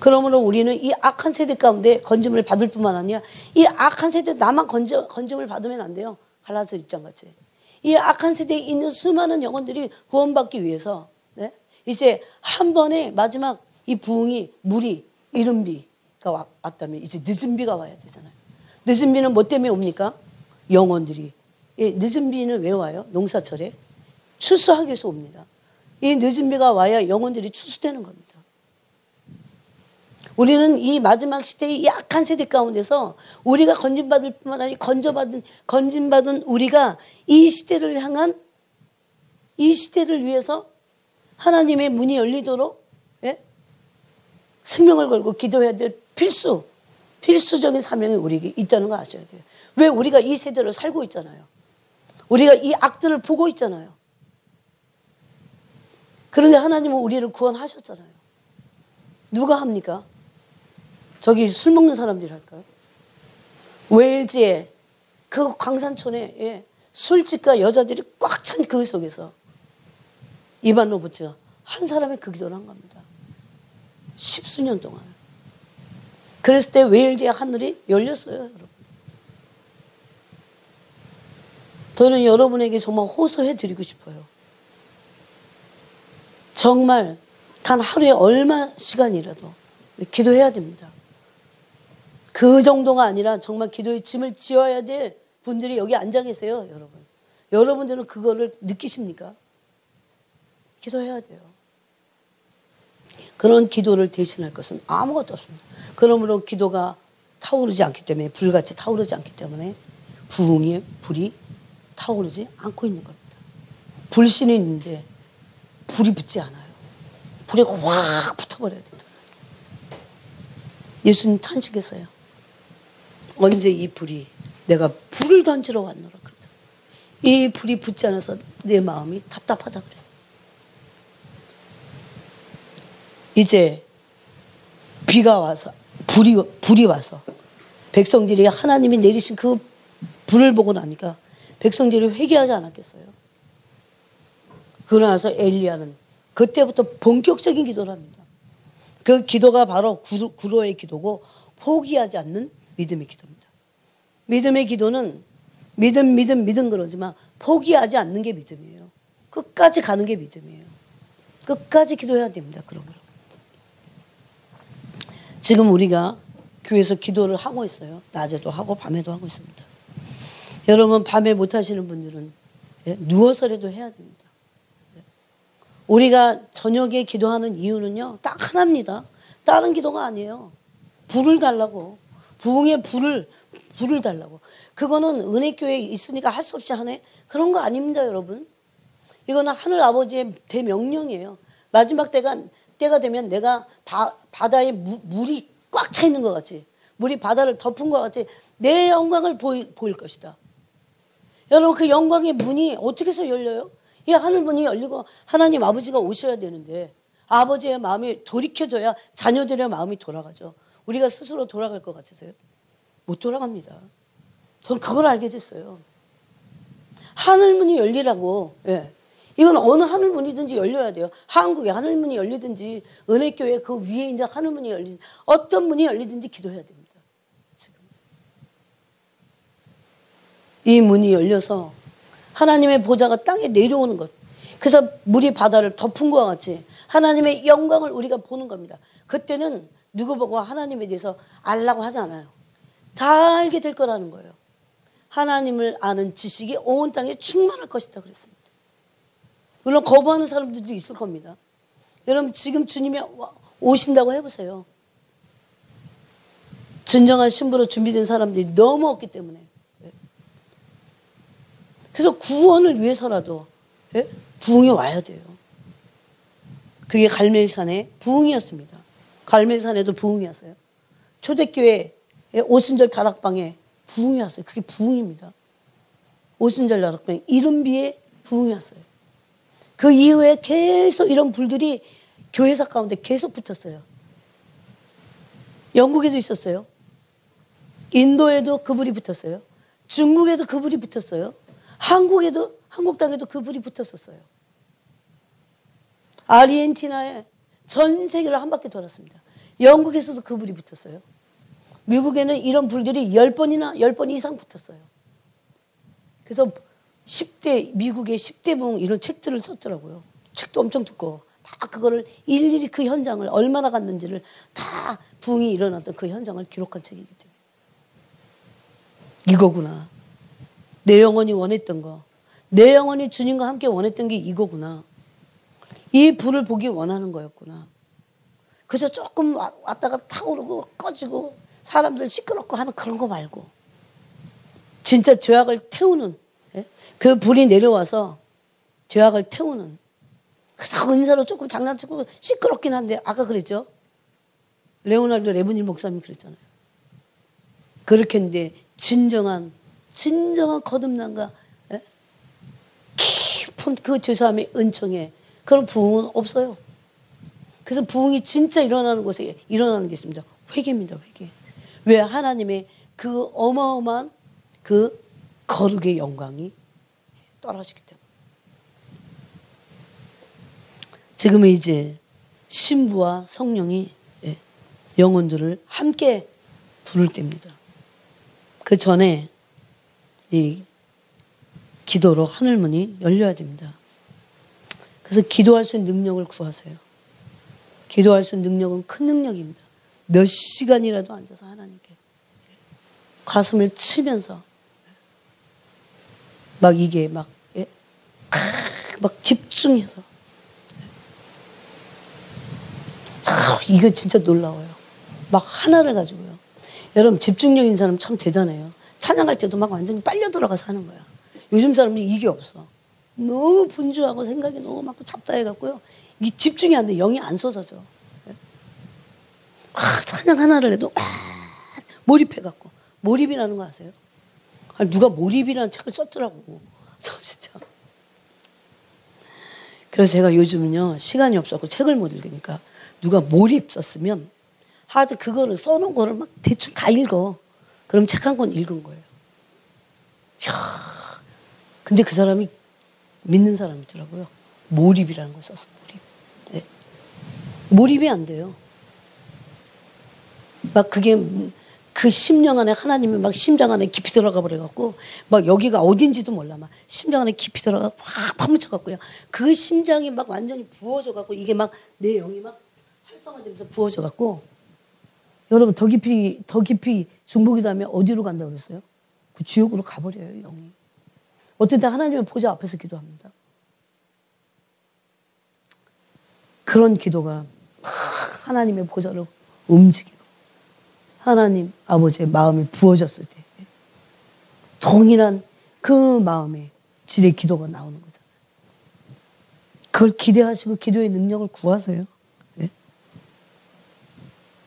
그러므로 우리는 이 악한 세대 가운데 건짐을 받을 뿐만 아니라 이 악한 세대 나만 건짐을 받으면 안 돼요. 갈라디아서 6장 같이. 이 악한 세대에 있는 수많은 영혼들이 구원받기 위해서 네? 이제 한 번에 마지막 이 부흥이 물이 이른 비가 왔다면 이제 늦은 비가 와야 되잖아요. 늦은 비는 뭐 때문에 옵니까? 영혼들이. 이 늦은 비는 왜 와요? 농사철에 추수하기 위해서 옵니다. 이 늦은 비가 와야 영혼들이 추수되는 겁니다. 우리는 이 마지막 시대의 이 악한 세대 가운데서 우리가 건짐받을 뿐만 아니라 건짐받은 우리가 이 시대를 향한 이 시대를 위해서 하나님의 문이 열리도록 예? 생명을 걸고 기도해야 될 필수적인 사명이 우리에게 있다는 거 아셔야 돼요. 왜 우리가 이 세대를 살고 있잖아요. 우리가 이 악들을 보고 있잖아요. 그런데 하나님은 우리를 구원하셨잖아요. 누가 합니까? 저기 술 먹는 사람들이 할까요? 웨일즈의 그 광산촌에 예, 술집과 여자들이 꽉 찬 그 속에서 이반 로버츠가 한 사람의 그 기도를 한 겁니다. 10수년 동안. 그랬을 때 웨일즈의 하늘이 열렸어요, 여러분. 저는 여러분에게 정말 호소해 드리고 싶어요. 정말 단 하루에 얼마 시간이라도 기도해야 됩니다. 그 정도가 아니라 정말 기도의 짐을 지어야 될 분들이 여기 앉아 계세요, 여러분. 여러분들은 그거를 느끼십니까? 기도해야 돼요. 그런 기도를 대신할 것은 아무것도 없습니다. 그러므로 기도가 타오르지 않기 때문에, 불같이 타오르지 않기 때문에 부흥의 불이 타오르지 않고 있는 겁니다. 불신이 있는데 불이 붙지 않아요. 불이 확 붙어버려야 되잖아요. 예수님 탄식했어요. 언제 이 불이 내가 불을 던지러 왔노라 그러죠. 이 불이 붙지 않아서 내 마음이 답답하다 그랬어요. 이제 비가 와서 불이 와서 백성들이 하나님이 내리신 그 불을 보고 나니까 백성들이 회개하지 않았겠어요. 그러고 나서 엘리야는 그때부터 본격적인 기도를 합니다. 그 기도가 바로 구로의 기도고 포기하지 않는 믿음의 기도입니다. 믿음의 기도는 믿음 그러지만 포기하지 않는 게 믿음이에요. 끝까지 가는 게 믿음이에요. 끝까지 기도해야 됩니다. 그러므로 지금 우리가 교회에서 기도를 하고 있어요. 낮에도 하고 밤에도 하고 있습니다. 여러분 밤에 못 하시는 분들은 누워서라도 해야 됩니다. 우리가 저녁에 기도하는 이유는요. 딱 하나입니다. 다른 기도가 아니에요. 불을 달라고. 부흥의 불을 달라고. 그거는 은혜교회에 있으니까 할 수 없이 하네. 그런 거 아닙니다, 여러분. 이거는 하늘 아버지의 대명령이에요. 마지막 때가 되면 내가 바다에 물이 꽉 차 있는 것 같이, 물이 바다를 덮은 것 같이 내 영광을 보일 것이다. 여러분 그 영광의 문이 어떻게 해서 열려요? 이 하늘 문이 열리고 하나님 아버지가 오셔야 되는데 아버지의 마음이 돌이켜져야 자녀들의 마음이 돌아가죠. 우리가 스스로 돌아갈 것 같으세요? 못 돌아갑니다. 저는 그걸 알게 됐어요. 하늘문이 열리라고. 예. 이건 어느 하늘문이든지 열려야 돼요. 한국의 하늘문이 열리든지 은혜교회 그 위에 있는 하늘문이 열리든지 어떤 문이 열리든지 기도해야 됩니다. 지금. 이 문이 열려서 하나님의 보좌가 땅에 내려오는 것. 그래서 물이 바다를 덮은 것과 같이 하나님의 영광을 우리가 보는 겁니다. 그때는 누구 보고 하나님에 대해서 알라고 하지 않아요. 다 알게 될 거라는 거예요. 하나님을 아는 지식이 온 땅에 충만할 것이다 그랬습니다. 물론 거부하는 사람들도 있을 겁니다. 여러분 지금 주님이 오신다고 해보세요. 진정한 신부로 준비된 사람들이 너무 없기 때문에. 그래서 구원을 위해서라도 부흥이 와야 돼요. 그게 갈멜산의 부흥이었습니다. 갈멜산에도 부흥이 왔어요. 초대교회 오순절 다락방에 부흥이 왔어요. 그게 부흥입니다. 오순절 다락방에 이른비에 부흥이 왔어요. 그 이후에 계속 이런 불들이 교회사 가운데 계속 붙었어요. 영국에도 있었어요. 인도에도 그 불이 붙었어요. 중국에도 그 불이 붙었어요. 한국에도, 한국 땅에도 그 불이 붙었었어요. 아르헨티나에 전 세계를 한 바퀴 돌았습니다. 영국에서도 그 불이 붙었어요. 미국에는 이런 불들이 10번 이상 붙었어요. 그래서 10대, 미국의 10대 부흥 이런 책들을 썼더라고요. 책도 엄청 두꺼워. 다 그거를 일일이 그 현장을 얼마나 갔는지를 다 부흥이 일어났던 그 현장을 기록한 책이기 때문에. 이거구나. 내 영혼이 원했던 거. 내 영혼이 주님과 함께 원했던 게 이거구나. 이 불을 보기 원하는 거였구나. 그저 조금 왔다가 타오르고 꺼지고 사람들 시끄럽고 하는 그런 거 말고 진짜 죄악을 태우는, 그 불이 내려와서 죄악을 태우는, 그래서 은사로 조금 장난치고 시끄럽긴 한데 아까 그랬죠. 레오날도 레브닐 목사님이 그랬잖아요. 그렇게 했는데 진정한 거듭남과 깊은 그 죄사함의 은총에 그런 부흥은 없어요. 그래서 부흥이 진짜 일어나는 곳에 일어나는 게 있습니다. 회개입니다. 회개. 왜? 하나님의 그 어마어마한 그 거룩의 영광이 떨어지기 때문에. 지금은 이제 신부와 성령이 영혼들을 함께 부를 때입니다. 그 전에 이 기도로 하늘문이 열려야 됩니다. 그래서 기도할 수 있는 능력을 구하세요. 기도할 수 있는 능력은 큰 능력입니다. 몇 시간이라도 앉아서 하나님께 가슴을 치면서 막 이게 막 집중해서, 이거 진짜 놀라워요. 막 하나를 가지고요. 여러분 집중력 있는 사람 참 대단해요. 찬양할 때도 막 완전히 빨려 들어가서 하는 거야. 요즘 사람은 이게 없어. 너무 분주하고 생각이 너무 많고 잡다해갖고요. 이 집중이 안 돼. 영이 안 쏟아져. 찬양 하나를 해도 몰입해갖고. 몰입이라는 거 아세요? 아니, 누가 몰입이라는 책을 썼더라고. 진짜. 그래서 제가 요즘은요, 시간이 없었고 책을 못 읽으니까 누가 몰입 썼으면 하여튼 그거를 써놓은 거를 막 대충 다 읽어. 그럼 책 한 권 읽은 거예요. 이야. 근데 그 사람이 믿는 사람이더라고요. 몰입이라는 걸 썼어. 몰입. 네. 몰입이 안 돼요. 막 그게 그 심령 안에 하나님이 막 심장 안에 깊이 들어가 버려갖고 막 여기가 어딘지도 몰라. 막 심장 안에 깊이 들어가 확 파묻혀갖고요. 그 심장이 막 완전히 부어져갖고 이게 막 내 영이 막 활성화되면서 부어져갖고 여러분 더 깊이 중보기도 하면 어디로 간다고 그랬어요? 그 지옥으로 가버려요. 영이. 어떤 때 하나님의 보좌 앞에서 기도합니다. 그런 기도가 하나님의 보좌로 움직이고 하나님 아버지의 마음이 부어졌을 때 동일한 그 마음의 질의 기도가 나오는 거잖아요. 그걸 기대하시고 기도의 능력을 구하세요. 네?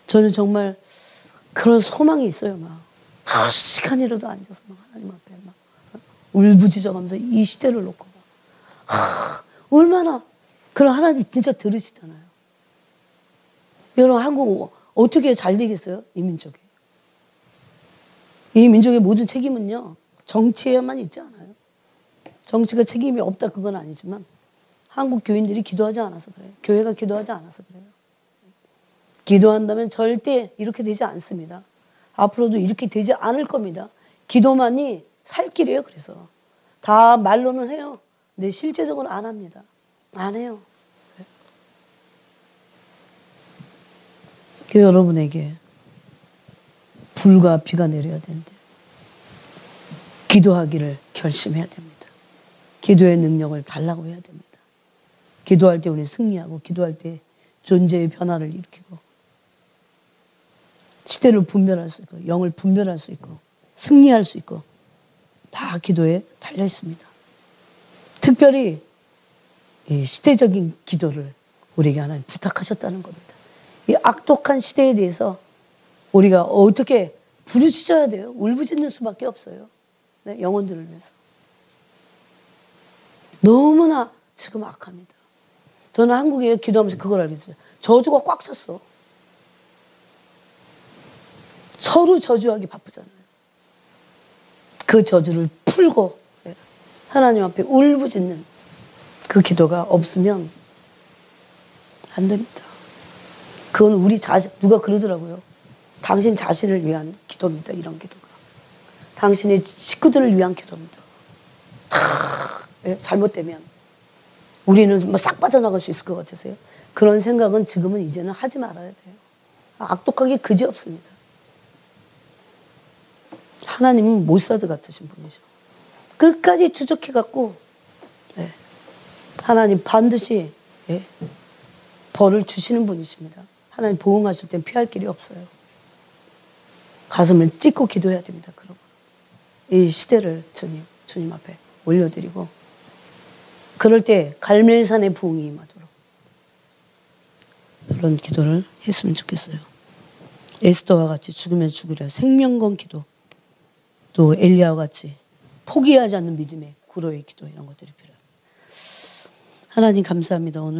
저는 정말 그런 소망이 있어요. 막 시간이라도 앉아서 막 하나님 앞에 막 울부짖어가면서 이 시대를 놓고 막 얼마나 그런 하나님 진짜 들으시잖아요. 여러분 한국 어떻게 잘 되겠어요? 이 민족이. 이 민족의 모든 책임은요. 정치에만 있지 않아요. 정치가 책임이 없다 그건 아니지만 한국 교인들이 기도하지 않아서 그래요. 교회가 기도하지 않아서 그래요. 기도한다면 절대 이렇게 되지 않습니다. 앞으로도 이렇게 되지 않을 겁니다. 기도만이 살 길이에요. 그래서 다 말로는 해요. 근데 실제적으로 안 합니다. 안 해요. 그 여러분에게 불과 비가 내려야 되는데 기도하기를 결심해야 됩니다. 기도의 능력을 달라고 해야 됩니다. 기도할 때 우리 승리하고 기도할 때 존재의 변화를 일으키고 시대를 분별할 수 있고 영을 분별할 수 있고 승리할 수 있고 다 기도에 달려 있습니다. 특별히 이 시대적인 기도를 우리에게 하나님 부탁하셨다는 겁니다. 이 악독한 시대에 대해서 우리가 어떻게 부르짖어야 돼요? 울부짖는 수밖에 없어요. 네? 영혼들을 위해서. 너무나 지금 악합니다. 저는 한국에 기도하면서 그걸 알게 됐어요. 저주가 꽉 찼어. 서로 저주하기 바쁘잖아요. 그 저주를 풀고 하나님 앞에 울부짖는 그 기도가 없으면 안 됩니다. 그건 우리 자신, 누가 그러더라고요. 당신 자신을 위한 기도입니다. 이런 기도가. 당신의 식구들을 위한 기도입니다. 잘못되면 우리는 싹 빠져나갈 수 있을 것 같으세요? 그런 생각은 지금은 이제는 하지 말아야 돼요. 악독하기 그지없습니다. 하나님은 모사드 같으신 분이죠. 끝까지 추적해갖고 하나님 반드시 벌을 주시는 분이십니다. 하나님 보응하실 땐 피할 길이 없어요. 가슴을 찢고 기도해야 됩니다. 그러고 이 시대를 주님 앞에 올려드리고 그럴 때 갈멜산의 부흥이 임하도록 그런 기도를 했으면 좋겠어요. 에스더와 같이 죽으면 죽으려 생명건 기도, 또 엘리야와 같이 포기하지 않는 믿음의 구로의 기도, 이런 것들이 필요합니다. 하나님 감사합니다. 오늘